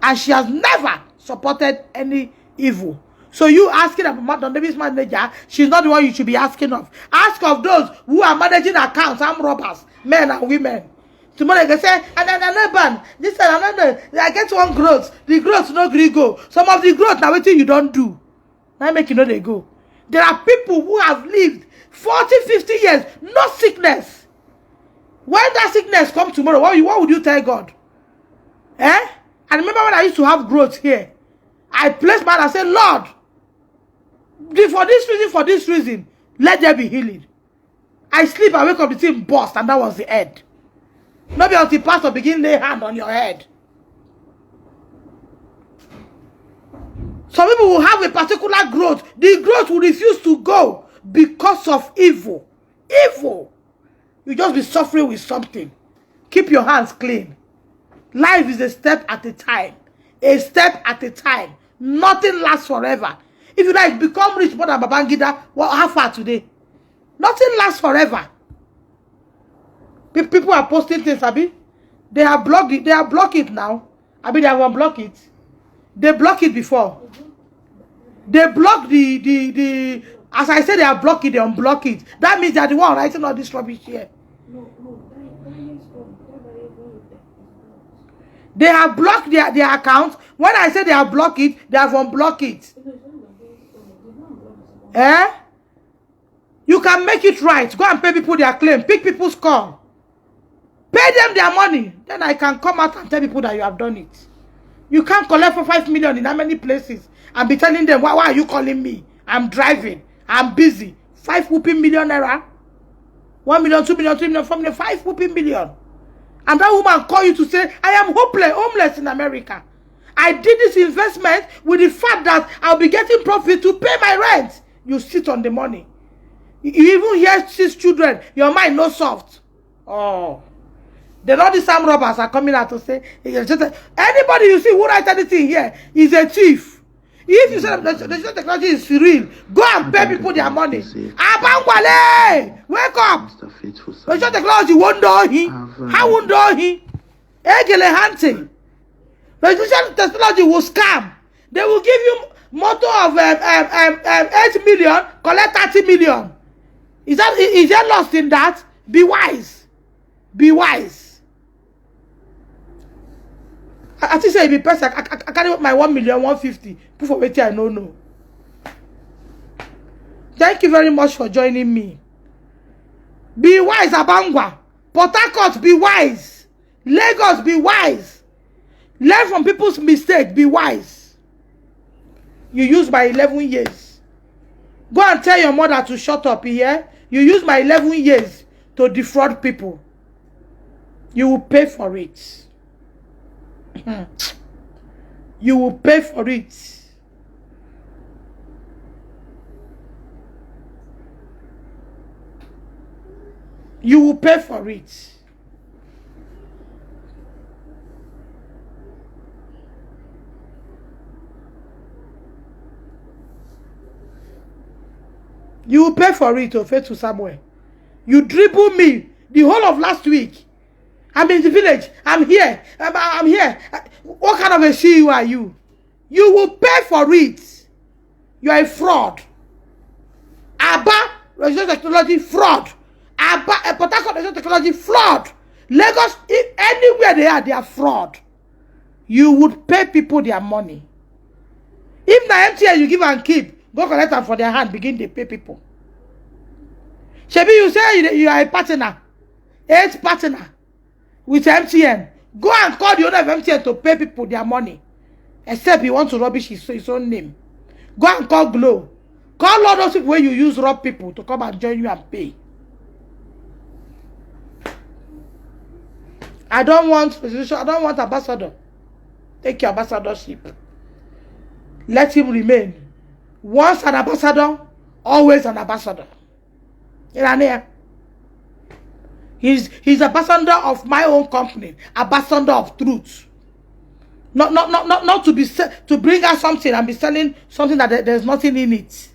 And she has never supported any evil. So you asking about Don Davis' manager, she's not the one you should be asking of. Ask of those who are managing accounts, armed robbers, men and women. Tomorrow they say, and another ban, this and another, I get one growth. The growth no gree go. Some of the growth now waiting you don't do. Now make you know they go. There are people who have lived 40, 50 years, no sickness. When that sickness come tomorrow, what would you tell God? And remember when I used to have growth here, I placed my hand and said, Lord, for this reason, let there be healing. I sleep, I wake up, the thing burst, and that was the end. Not until pastor begin lay hand on your head. Some people will have a particular growth. The growth will refuse to go because of evil. Evil. You just be suffering with something. Keep your hands clean. Life is a step at a time. a step at a time. Nothing lasts forever. If you like become rich more than Babangida, well, how far today? Nothing lasts forever. People are posting things, Abi. They have blocked it. They have blocked it now. Abi, they have unblocked it. They blocked it before. They blocked the as I said, they have blocked it, they unblock it. That means they're the one writing all this rubbish here. They have blocked their account. When I say they have blocked it, they have unblocked it. Eh? You can make it right. Go and pay people their claim. Pick people's call. Pay them their money. Then I can come out and tell people that you have done it. You can't collect for 5 million in how many places and be telling them, why are you calling me? I'm driving. I'm busy. 5 whooping million naira. 1 million, 2 million, 3 million, 4 million, 5 whooping million. And that woman call you to say, I am homeless in America. I did this investment with the fact that I'll be getting profit to pay my rent. You sit on the money. You even hear 6 children. Your mind no soft. Oh. Then all these armed robbers are coming out to say, anybody you see who write anything here is a thief. If you say the technology is real, go and pay people their money. Abangwale! Wake up! The technology won't do him. How won't do him? Egele hunting. The technology will scam. They will give you motto of 8 million, collect 30 million. Is there lost in that? Be wise. Be wise. I think say if a person I carry my 1,150,000 put for waiting I don't know. Thank you very much for joining me. Be wise, Abangwa. Port Harcourt, be wise. Lagos, be wise. Learn from people's mistakes. Be wise. You use my 11 years. Go and tell your mother to shut up here. You use my 11 years to defraud people. You will pay for it. You will pay for it. You will pay for it. You will pay for it, Ofe to Samuel. You dribble me the whole of last week. I'm in the village. I'm here. I'm here. What kind of a CEO are you? You will pay for it. You are a fraud. Aba Research Technology fraud. Aba Port Harcourt Research Technology fraud. Lagos, anywhere they are fraud. You would pay people their money. If na MTN you give and keep, go collect them for their hand, begin to pay people. Shebi, you say you are a partner, 8 partner with MTN. Go and call the owner of MTN to pay people their money. Except you want to rubbish his own name. Go and call Glow. Call all those people where you use rob people to come and join you and pay. I don't want resolution. I don't want ambassador. Take your ambassadorship. Let him remain. Once an ambassador, always an ambassador. He's ambassador of my own company, ambassador of truth. Not to be to bring us something and be selling something that there's nothing in it.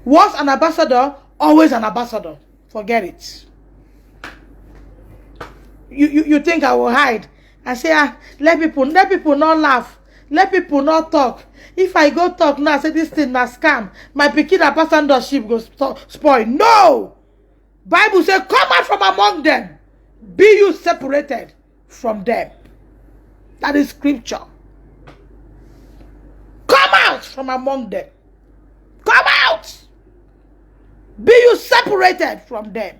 Once an ambassador, always an ambassador. Forget it. You think I will hide and say, let people not laugh, let people not talk. If I go talk now, say this thing na scam, my pikin ambassadorship go spoil. No! Bible says, come out from among them. Be you separated from them. That is scripture. Come out from among them. Come out. Be you separated from them.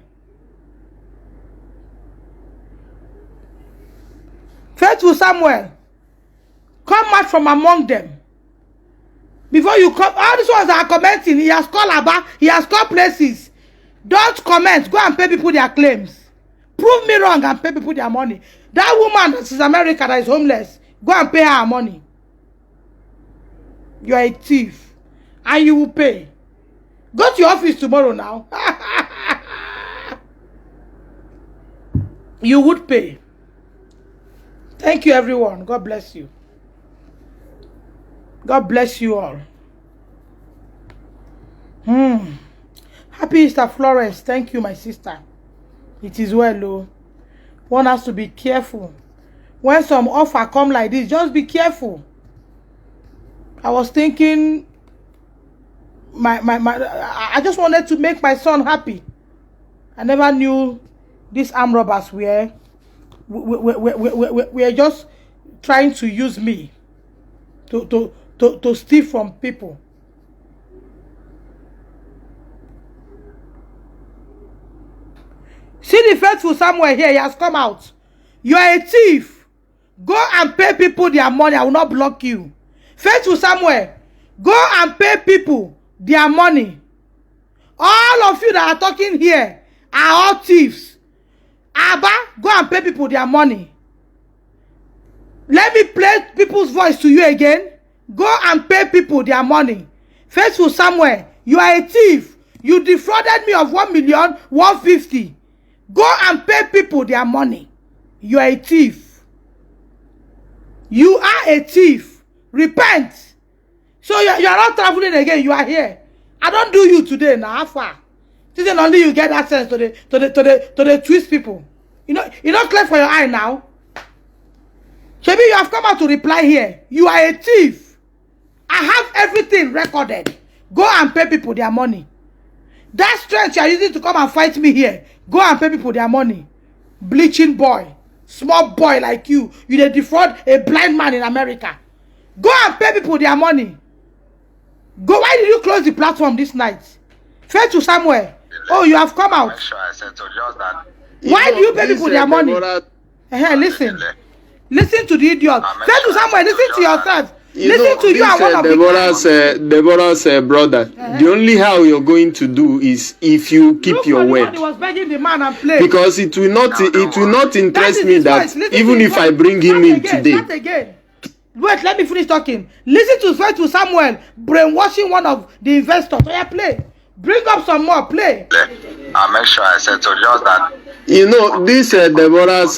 Faithful Samuel, come out from among them. Before you come, all these ones are commenting. He has called Abba, he has called places. Don't comment. Go and pay people their claims. Prove me wrong and pay people their money. That woman that is America that is homeless, go and pay her money. You are a thief. And you will pay. Go to your office tomorrow now. You would pay. Thank you, everyone. God bless you. God bless you all. Happy Easter, Florence. Thank you, my sister. It is well, oh. One has to be careful. When some offer come like this, just be careful. I was thinking, I just wanted to make my son happy. I never knew these armed robbers were just trying to use me to steal from people. See the faithful somewhere here, he has come out. You are a thief. Go and pay people their money. I will not block you. Faithful somewhere, go and pay people their money. All of you that are talking here are all thieves. Abba, go and pay people their money. Let me play people's voice to you again. Go and pay people their money. Faithful somewhere, you are a thief. You defrauded me of 1,150,000. Go and pay people their money. You are a thief. You are a thief. Repent. So you are not traveling again. You are here. I don't do you today now. How far? This is only you get access to the twist people. You know, clear for your eye now. Maybe you have come out to reply here. You are a thief. I have everything recorded. Go and pay people their money. That strength you are using to come and fight me here, go and pay people their money. Bleaching boy, small boy like you dey defraud a blind man in America. Go and pay people their money. Go. Why did you close the platform this night? Fair to somewhere. Oh, you have come out. Why do you pay people their money? Listen. Listen to the idiot. Fair to somewhere. Listen to yourself. Listen to you and one of Deborah's brother. The only how you're going to do is if you keep your word. He was begging the man and play. Because it will not interest me that even if I bring him in today. Wait, let me finish talking. Listen to Faith to Samuel brainwashing one of the investors. So yeah, play. Bring up some more. Play. I'll make sure I settle just that. You know, this Deborah's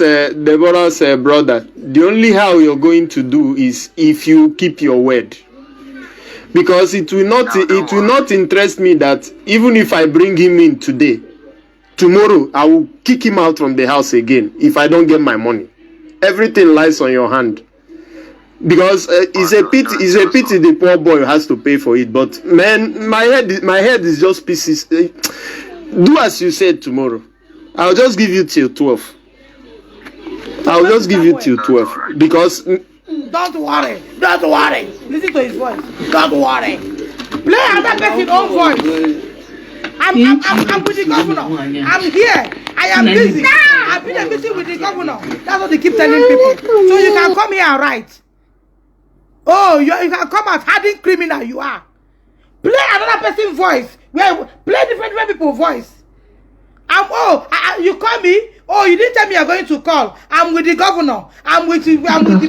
brother, the only how you're going to do is if you keep your word. Because it will not interest me that even if I bring him in today, tomorrow I will kick him out from the house again if I don't get my money. Everything lies on your hand. Because it's a pity the poor boy has to pay for it. But man, my head is just pieces. Do as you said tomorrow. I'll just give you till 12. I'll just give you till 12 because. Don't worry. Listen to his voice. Don't worry. Play another person's own voice. I'm with the governor. I'm here. I am busy. I've been busy with the governor. That's what they keep telling people. So you can come here and write. Oh, you can come out hardened criminal. You are. Play another person's voice. Play different people's voice. You call me. Oh, you didn't tell me you're going to call. I'm with the governor. I'm with the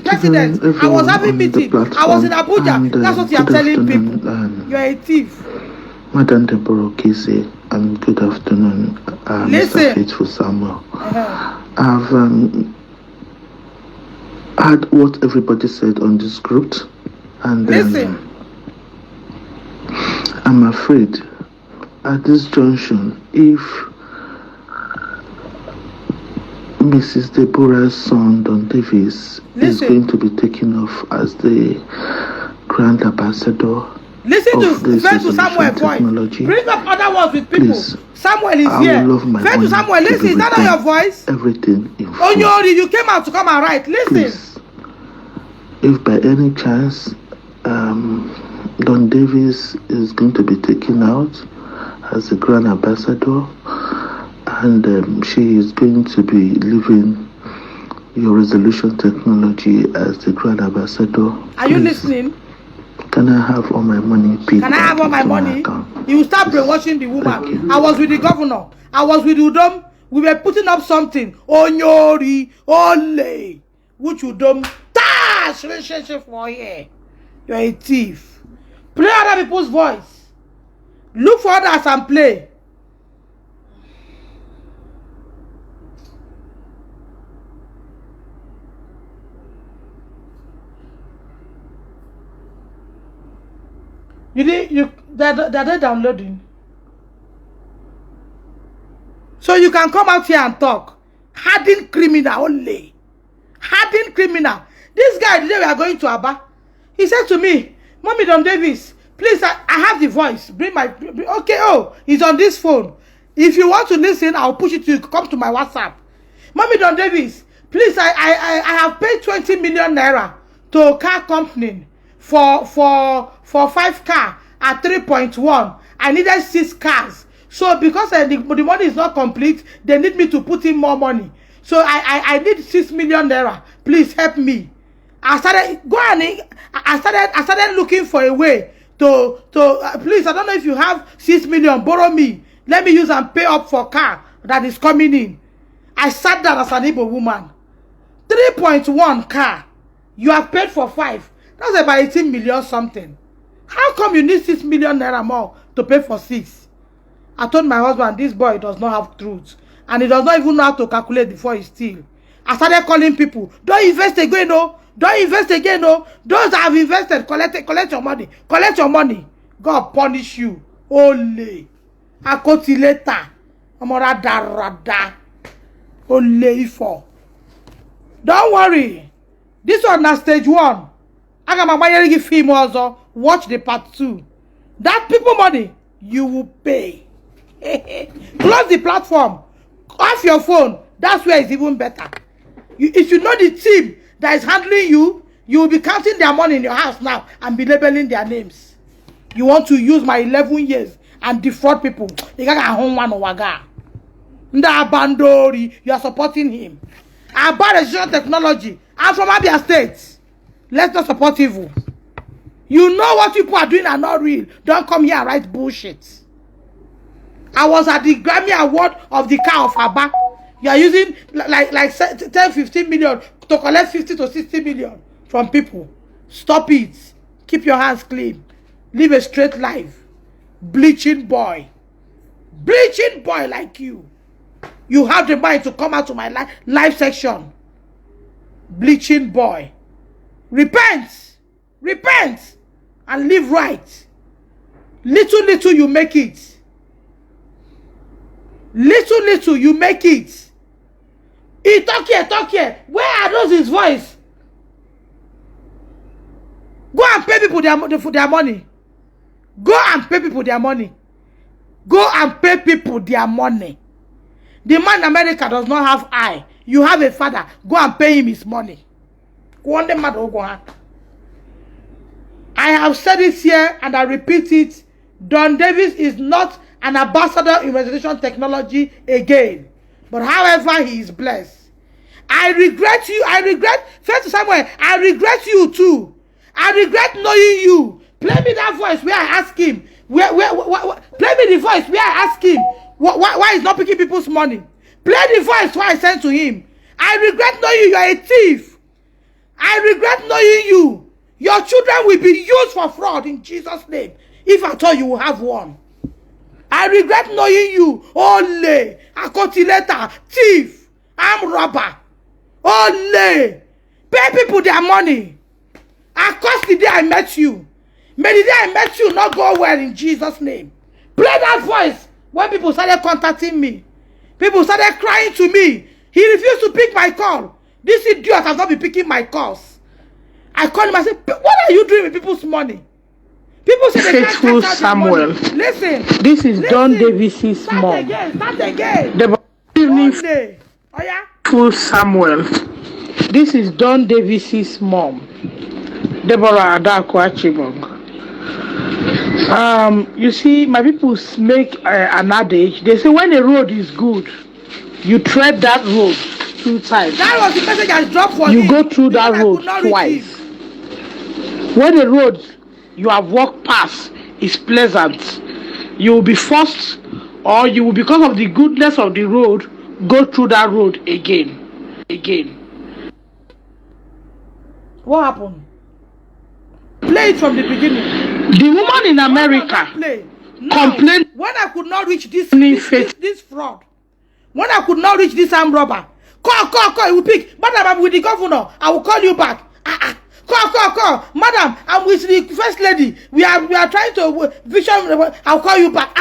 president. I was having meeting. I was in Abuja. And, that's what you're telling people. You're a thief. Madam Deborah Kise, good afternoon. Mr. Faithful Samuel. I've heard what everybody said on this group, and I'm afraid at this junction, if Mrs. Deborah's son, Don Davis, is going to be taken off as the grand ambassador. Listen to Samuel, technology. Bring up other words with people. Please, Samuel is here. Faith to Samuel, listen, is that not your voice? Everything in full. Onyori, you came out to come and write. Listen. Please, if by any chance Don Davis is going to be taken out as the grand ambassador, and she is going to be leaving your resolution technology as the grand ambassador. Are you listening? Can I have all my money paid? Can I have all my money? You will start brainwashing the woman. I was with the governor. I was with Udom. We were putting up something. Onyori, Ole. Which Udom? Tash! Relationship for here. You're a thief. Play other people's voice. Look for others and play. They're downloading. So you can come out here and talk. Hardened criminal only. Hardened criminal. This guy, today we are going to Aba. He said to me, Mommy Don Davis, please, I have the voice. Bring my... Okay, oh, he's on this phone. If you want to listen, I'll push it to you. Come to my WhatsApp. Mommy Don Davis, please, I have paid 20 million naira to a car company for 5 cars at 3.1. I needed 6 cars. So because the money is not complete, they need me to put in more money. So I need 6 million naira. Please help me. I started looking for a way to please, I don't know if you have 6 million, borrow me. Let me use and pay up for car that is coming in. I sat down as an Igbo woman. 3.1 car. You have paid for 5. That's about 18 million something. How come you need 6 million naira more to pay for 6? I told my husband, this boy does not have truth. And he does not even know how to calculate before he steals. I started calling people. Don't invest again, no. Don't invest again, no. Those that have invested, collect your money. Collect your money. God punish you. Ole. Akoti later. Amora darada. Ole for. Don't worry. This one na stage 1. I got my give film also. Watch the part 2. That people money, you will pay. Close the platform. Off your phone. That's where it's even better. If you know the team that is handling you, you will be counting their money in your house now and be labeling their names. You want to use my 11 years and defraud people. You are supporting him. About Registration Technology. I'm from Abia State. Let's not support evil. You know what people are doing are not real. Don't come here and write bullshit. I was at the Grammy Award of the car of Aba. You are using like 10-15 million to collect 50 to 60 million from people. Stop it. Keep your hands clean. Live a straight life. Bleaching boy. Bleaching boy like you. You have the mind to come out to my live section. Bleaching boy. Repent. Repent. And live right. Little you make it. Little you make it. He talk here. Where are those his voice? Go and pay people for their money. Go and pay people their money. Go and pay people their money. The man in America does not have eye. You have a father. Go and pay him his money. I have said it here and I repeat it. Don Davis is not an ambassador in Registration Technology again. But however, he is blessed. I regret you. First Samuel, I regret you too. I regret knowing you. Play me that voice where I ask him. Play me the voice where I ask him why he's not picking people's money. Play the voice where I sent to him. I regret knowing you. You are a thief. I regret knowing you. Your children will be used for fraud in Jesus' name. If at all you will have one. I regret knowing you. Ole. Akotileta. Thief. Armed robber. Ole. Pay people their money. I cursed the day I met you. May the day I met you not go well in Jesus' name. Play that voice when people started contacting me. People started crying to me. He refused to pick my call. This idiot has not been picking my calls. I called him and said, what are you doing with people's money? People say they Faithful can't Samuel. Listen. This is Don Davis's mom. Start again. The evening. Oh yeah? Faithful Samuel. This is Don Davis's mom. Deborah Adako Achibong. You see, my people make an adage. They say when a road is good, you tread that road 2 times. That was the message I dropped for you go through that road twice. When the road you have walked past is pleasant, you will be forced, or you will, because of the goodness of the road, go through that road again. What happened? Play it from the beginning. The woman in America complained when I could not reach this fraud. When I could not reach this armed robber. Call, he will pick. But I'm with the governor. I will call you back. Call. Madam, I'm with the first lady. We are trying to vision. I'll call you back.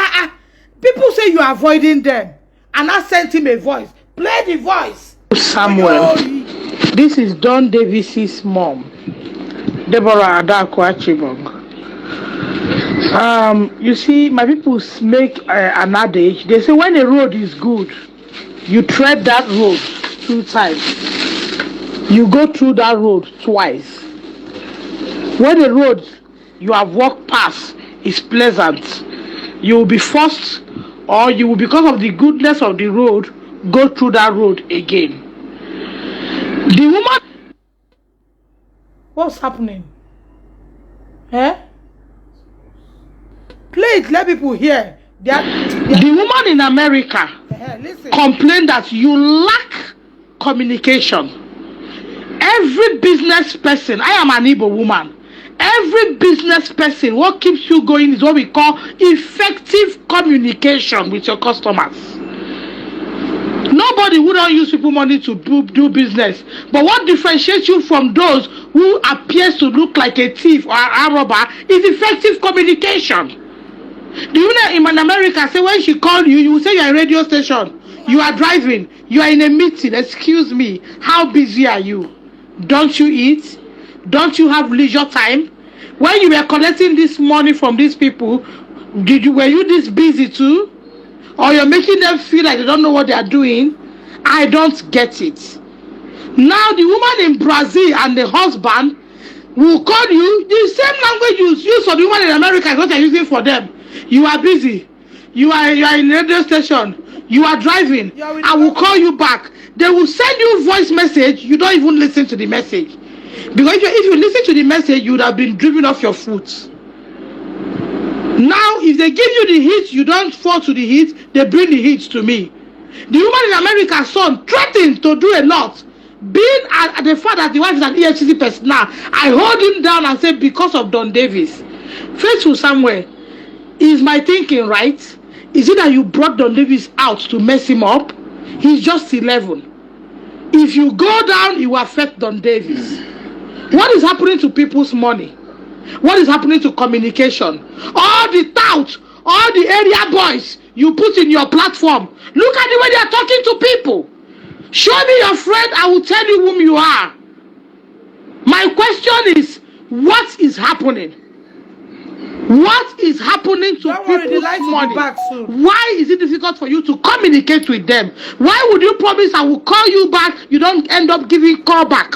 People say you are avoiding them. And I sent him a voice. Play the voice. Samuel. This is Don Davis's mom, Deborah Adakwa Chibong. You see, my people make an adage. They say when a road is good, you tread that road 2 times. You go through that road twice. When the road you have walked past is pleasant, you will be forced, or you will, because of the goodness of the road, go through that road again. The woman. What's happening? Play it, let people hear. The woman in America complained that you lack communication. Every business person, I am an Igbo woman. Every business person, what keeps you going is what we call effective communication with your customers. Nobody would not use people money to do business. But what differentiates you from those who appears to look like a thief or a robber is effective communication. Do you know in America, say when she called you, you will say you're in a radio station, you are driving, you are in a meeting, excuse me, how busy are you? Don't you eat? Don't you have leisure time? When you were collecting this money from these people, were you this busy too? Or you're making them feel like they don't know what they are doing? I don't get it. Now the woman in Brazil and the husband will call you, the same language you use for the woman in America is what you're using for them. You are busy. You are in a radio station. You are driving. I will call you back. They will send you voice message. You don't even listen to the message. Because if you listen to the message, you would have been driven off your foot. Now, if they give you the heat, you don't fall to the heat, they bring the heat to me. The woman in America's son threatened to do a lot. Being at the fact that the wife is an EFCC person now, I hold him down and say, because of Don Davis. Faithful somewhere. Is my thinking right? Is it that you brought Don Davis out to mess him up? He's just 11. If you go down, it will affect Don Davis. What is happening to people's money? What is happening to communication? All the touts, all the area boys you put in your platform. Look at the way they are talking to people. Show me your friend, I will tell you whom you are. My question is, what is happening? What is happening to people's money? Why is it difficult for you to communicate with them? Why would you promise I will call you back, you don't end up giving call back?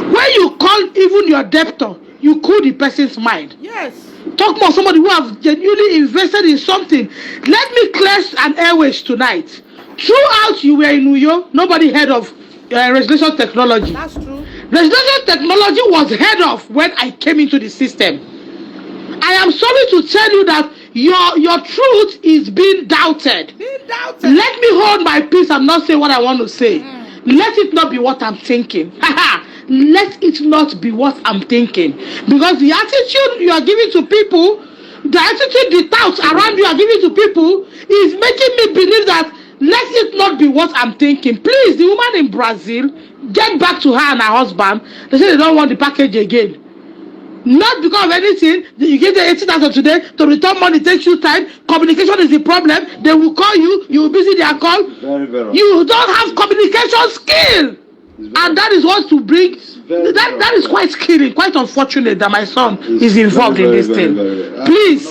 When you call even your debtor, you cool the person's mind. Yes. Talk about somebody who have genuinely invested in something. Let me clear an airways tonight. Throughout you were in New York, nobody heard of residential technology. That's true. Residential technology was heard of when I came into the system. I am sorry to tell you that your truth is being doubted. Let me hold my peace and not say what I want to say. Let it not be what I'm thinking. Let it not be what I'm thinking. Because the attitude you are giving to people, the attitude the thoughts around you are giving to people is making me believe that let it not be what I'm thinking. Please, the woman in Brazil, get back to her and her husband. They say they don't want the package again. Not because of anything. You get the 80,000 today, to return money takes you time. Communication is the problem. They will call you, you will busy their call. You don't have communication skill. And that is what to bring. That is quite scary, quite unfortunate that my son is involved in this thing. Please,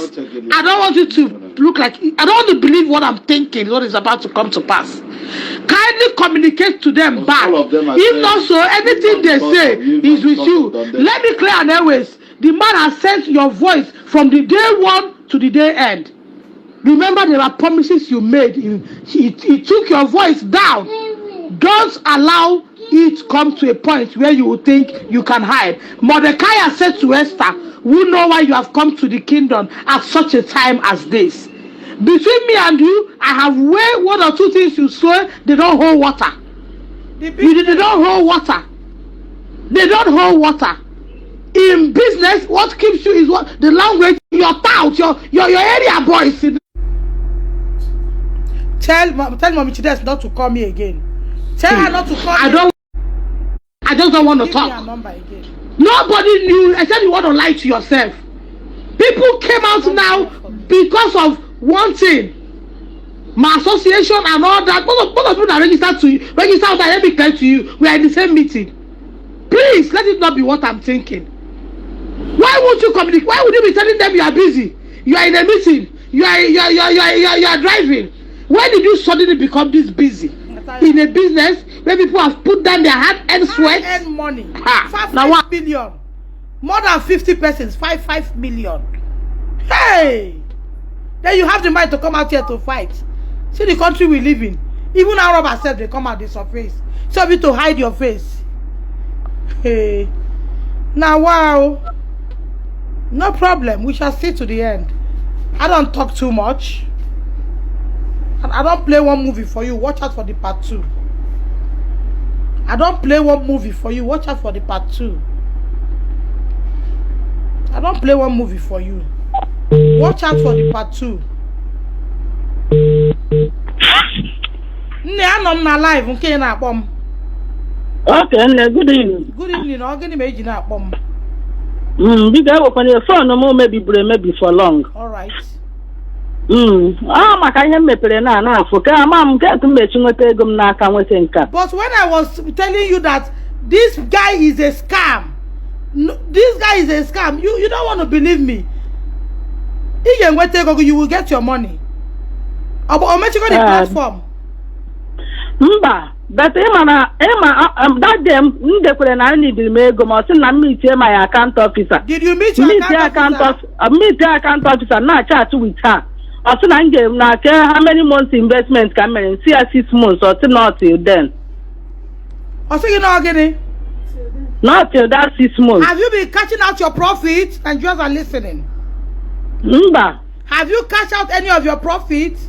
I don't want you to look like, I don't want to believe what I'm thinking, what is about to come to pass. Kindly communicate to them back. If not so, anything they say is with you. Let me clear an airways. The man has sent your voice from the day one to the day end. Remember, there are promises you made. He took your voice down. Don't allow it come to a point where you will think you can hide. Mordecai said to Esther, "We know why you have come to the kingdom at such a time as this. Between me and you, I have way 1 or 2 things you swear they don't hold water. They don't hold water. They don't hold water. In business, what keeps you is what the language, your tout, your area boys." Tell Mommy Chides not to call me again. Tell her not to call me. I just don't want to Give me talk. a number again. Nobody knew, except you want to lie to yourself. People came out now because of one thing. My association and all that. Both of you that registered to you, register that let me clear to you. We are in the same meeting. Please let it not be what I'm thinking. Why won't you communicate? Why would you be telling them you are busy? You are in a meeting. You are driving. When did you suddenly become this busy? In a business where people have put down their hand and sweat and money. Now what? 5 million. More than 50 persons. 5 million. Hey! Then you have the mind to come out here to fight. See the country we live in. Even our robbers said they come out, they surface. So you to hide your face. Hey. Now wow. No problem. We shall see to the end. I don't talk too much. I don't play one movie for you. Watch out for the part 2. I don't play one movie for you. Watch out for the part 2. I don't play one movie for you. Watch out for the part 2. Nne anọ m na live nke na-akpọ m. Okay, nne, good evening. Good evening. Ọ gịnị ma eji na-akpọ m? Big I work on your phone no maybe for long. All right. Maka ihe mepere na afọ ka ama m get mmechi nweta ego m n'aka nweta nka. But when I was telling you that this guy is a scam. No, this guy is a scam. You don't want to believe me. You will get your money. Or make you go the platform. Mba, but that day ndekwere na need me ego ma sị na meet my account officer. Did you meet your account officer? Meet the account officer na chat with her. I said na how many months investment can me see 6 months or not till then. I say you know again. Not till that 6 months. Have you been catching out your profits and you are listening? Mba. Have you cashed out any of your profits?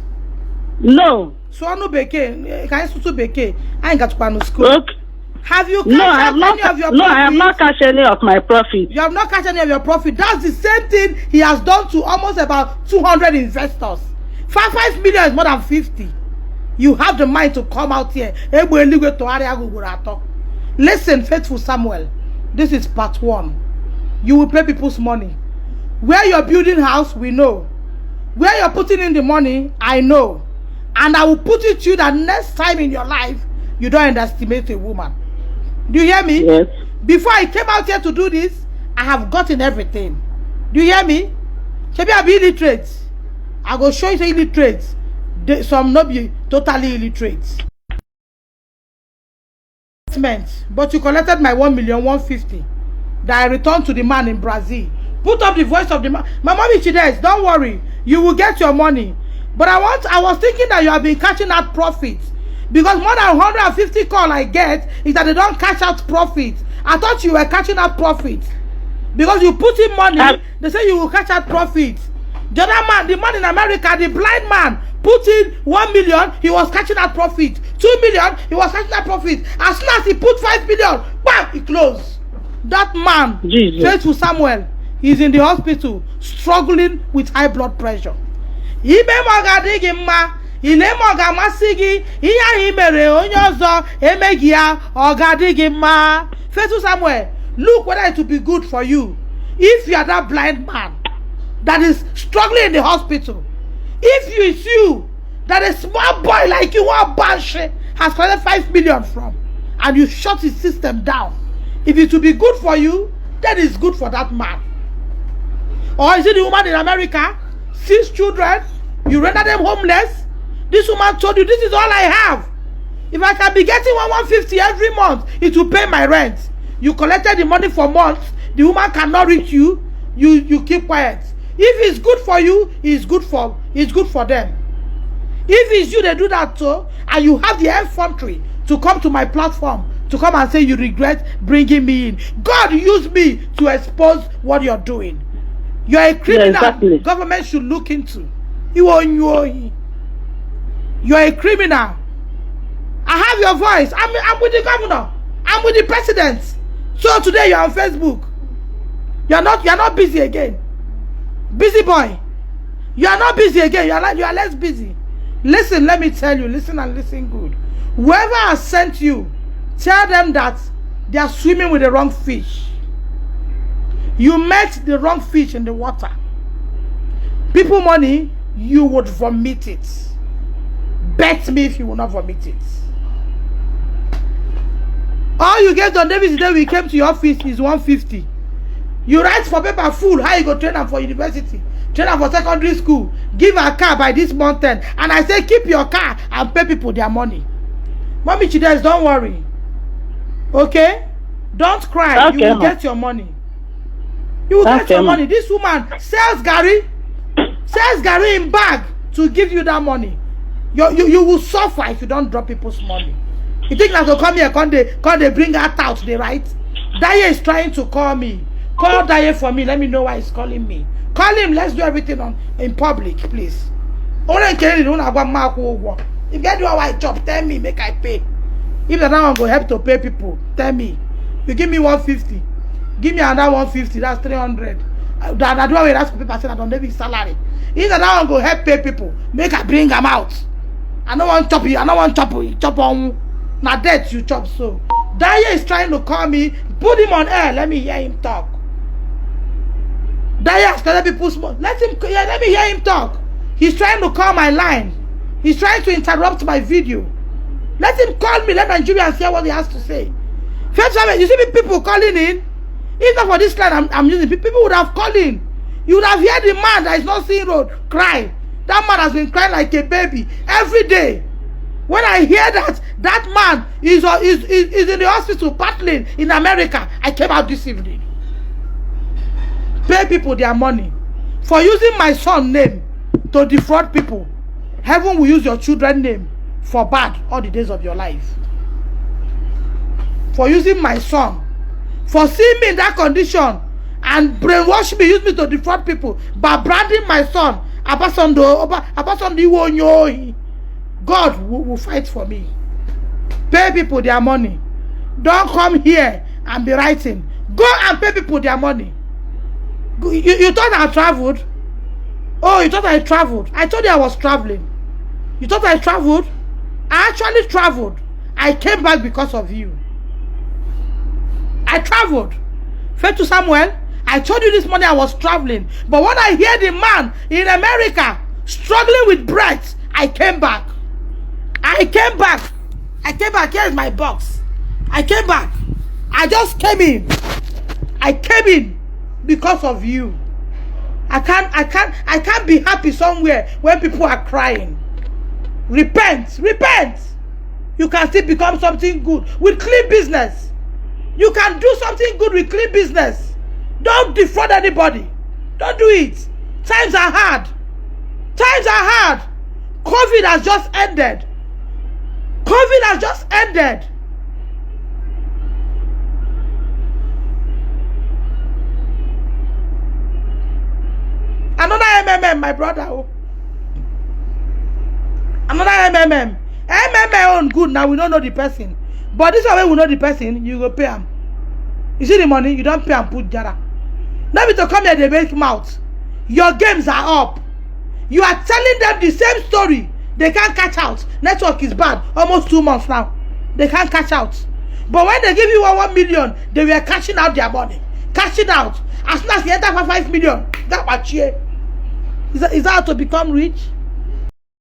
No. So no beke. Can you beke? I ain't got to no school. Okay. Have you cashed out any of your profits? No, I have not cashed any of my profit. You have not cashed any of your profit. That's the same thing he has done to almost about 200 investors. 5 million is more than 50. You have the mind to come out here. Listen, faithful Samuel. This is part 1. You will pay people's money. Where you're building house, we know. Where you're putting in the money, I know. And I will put it to you that next time in your life, you don't underestimate a woman. Do you hear me? Yes. Before I came out here to do this, I have gotten everything. Do you hear me? Maybe I'll be illiterate. I go show you the illiterate. Some not be totally illiterate. But you collected my 1,150,000 that I returned to the man in Brazil. Put up the voice of the man. My mommy Chides, don't worry. You will get your money. But I was thinking that you have been catching out profits. Because more than 150 call I get is that they don't cash out profits. I thought you were catching out profits. Because you put in money, they say you will catch out profits. The other man, the man in America, the blind man, put in 1 million, he was catching out profit. 2 million, he was catching out profit. As soon as he put 5 million, bam, he closed. That man, faithful Samuel, he's in the hospital struggling with high blood pressure. Faithful Samuel, look whether it will be good for you if you are that blind man that is struggling in the hospital. If it's you that a small boy like you, one banshee, has collected 5 million from, and you shut his system down, if it will be good for you, then it's good for that man. Or is it the woman in America, 6 children, you render them homeless? This woman told you, this is all I have. If I can be getting 150 every month, it will pay my rent. You collected the money for months, the woman cannot reach you, you keep quiet. If it's good for you, it's good for them. If it's you, they do that too, and you have the infantry to come to my platform to come and say you regret bringing me in. God used me to expose what you're doing. You're a criminal. Yeah, exactly. Government should look into. You're a criminal. I have your voice. I'm with the governor. I'm with the president. So today you're on Facebook. You're not busy again. Busy boy. You are not busy again. You are less busy. Listen, let me tell you. Listen and listen good. Whoever has sent you, tell them that They are swimming with the wrong fish. You met the wrong fish in the water. People money, you would vomit it. Bet me if you will not vomit it. All you get on Davis the day we came to your office is 150. You write for paper full how you go train them for university, train them for secondary school, give a car by this mountain, and I say keep your car and pay people their money. Mommy Chides, don't worry. Okay? Don't cry. Okay, you will get your money. You will get your money. This woman sells Gary in bag to give you that money. You will suffer if you don't drop people's money. You think that will come here, can't they bring her out, they right? Daye is trying to call me. Call Daye for me. Let me know why he's calling me. Call him. Let's do everything in public, please. If you get your job, tell me, make I pay. If the one go help to pay people, tell me. You give me 150. Give me another 150, that's 300. That do away, that's people say that don't have his salary. If the one go help pay people, make I bring them out. I don't want chop you, I don't want chop on. Now that you chop so. Daye is trying to call me. Put him on air. Let me hear him talk. Daye has let people smoke. Let me hear him talk. He's trying to call my line. He's trying to interrupt my video. Let him call me. Let Nigerians hear what he has to say. First time, you see people calling in. If not for this line I'm using, people would have called in. You would have heard the man that is not seeing road cry. That man has been crying like a baby every day. When I hear that man is in the hospital battling in America, I came out this evening. Pay people their money. For using my son's name to defraud people, heaven will use your children's name for bad all the days of your life. For using my son, for seeing me in that condition and brainwash me, use me to defraud people by branding my son, God will fight for me. Pay people their money. Don't come here and be writing. Go and pay people their money. You thought I traveled? Oh, you thought I traveled? I told you I was traveling. You thought I traveled? I actually traveled. I came back because of you. I traveled. Fetu Samuel, I told you this morning I was traveling. But when I hear the man in America struggling with breath, I came back. I came back. Here is my box. I came back. I just came in. I came in because of you. I can't be happy somewhere when people are crying. Repent. You can still become something good with clean business. You can do something good with clean business. Don't defraud anybody. Don't do it. Times are hard. COVID has just ended. Another MMM, my brother. Another MMM. MMM own good. Now we don't know the person. But this way we know the person, you go pay him. You see the money, you don't pay and put jara. Now to come here, they make mouth. Your games are up. You are telling them the same story. They can't catch out. Network is bad. Almost 2 months now. They can't catch out. But when they give you 1 million, they were cashing out their money. Cashing out. As soon as you enter for 5 million, that much. Is that how to become rich?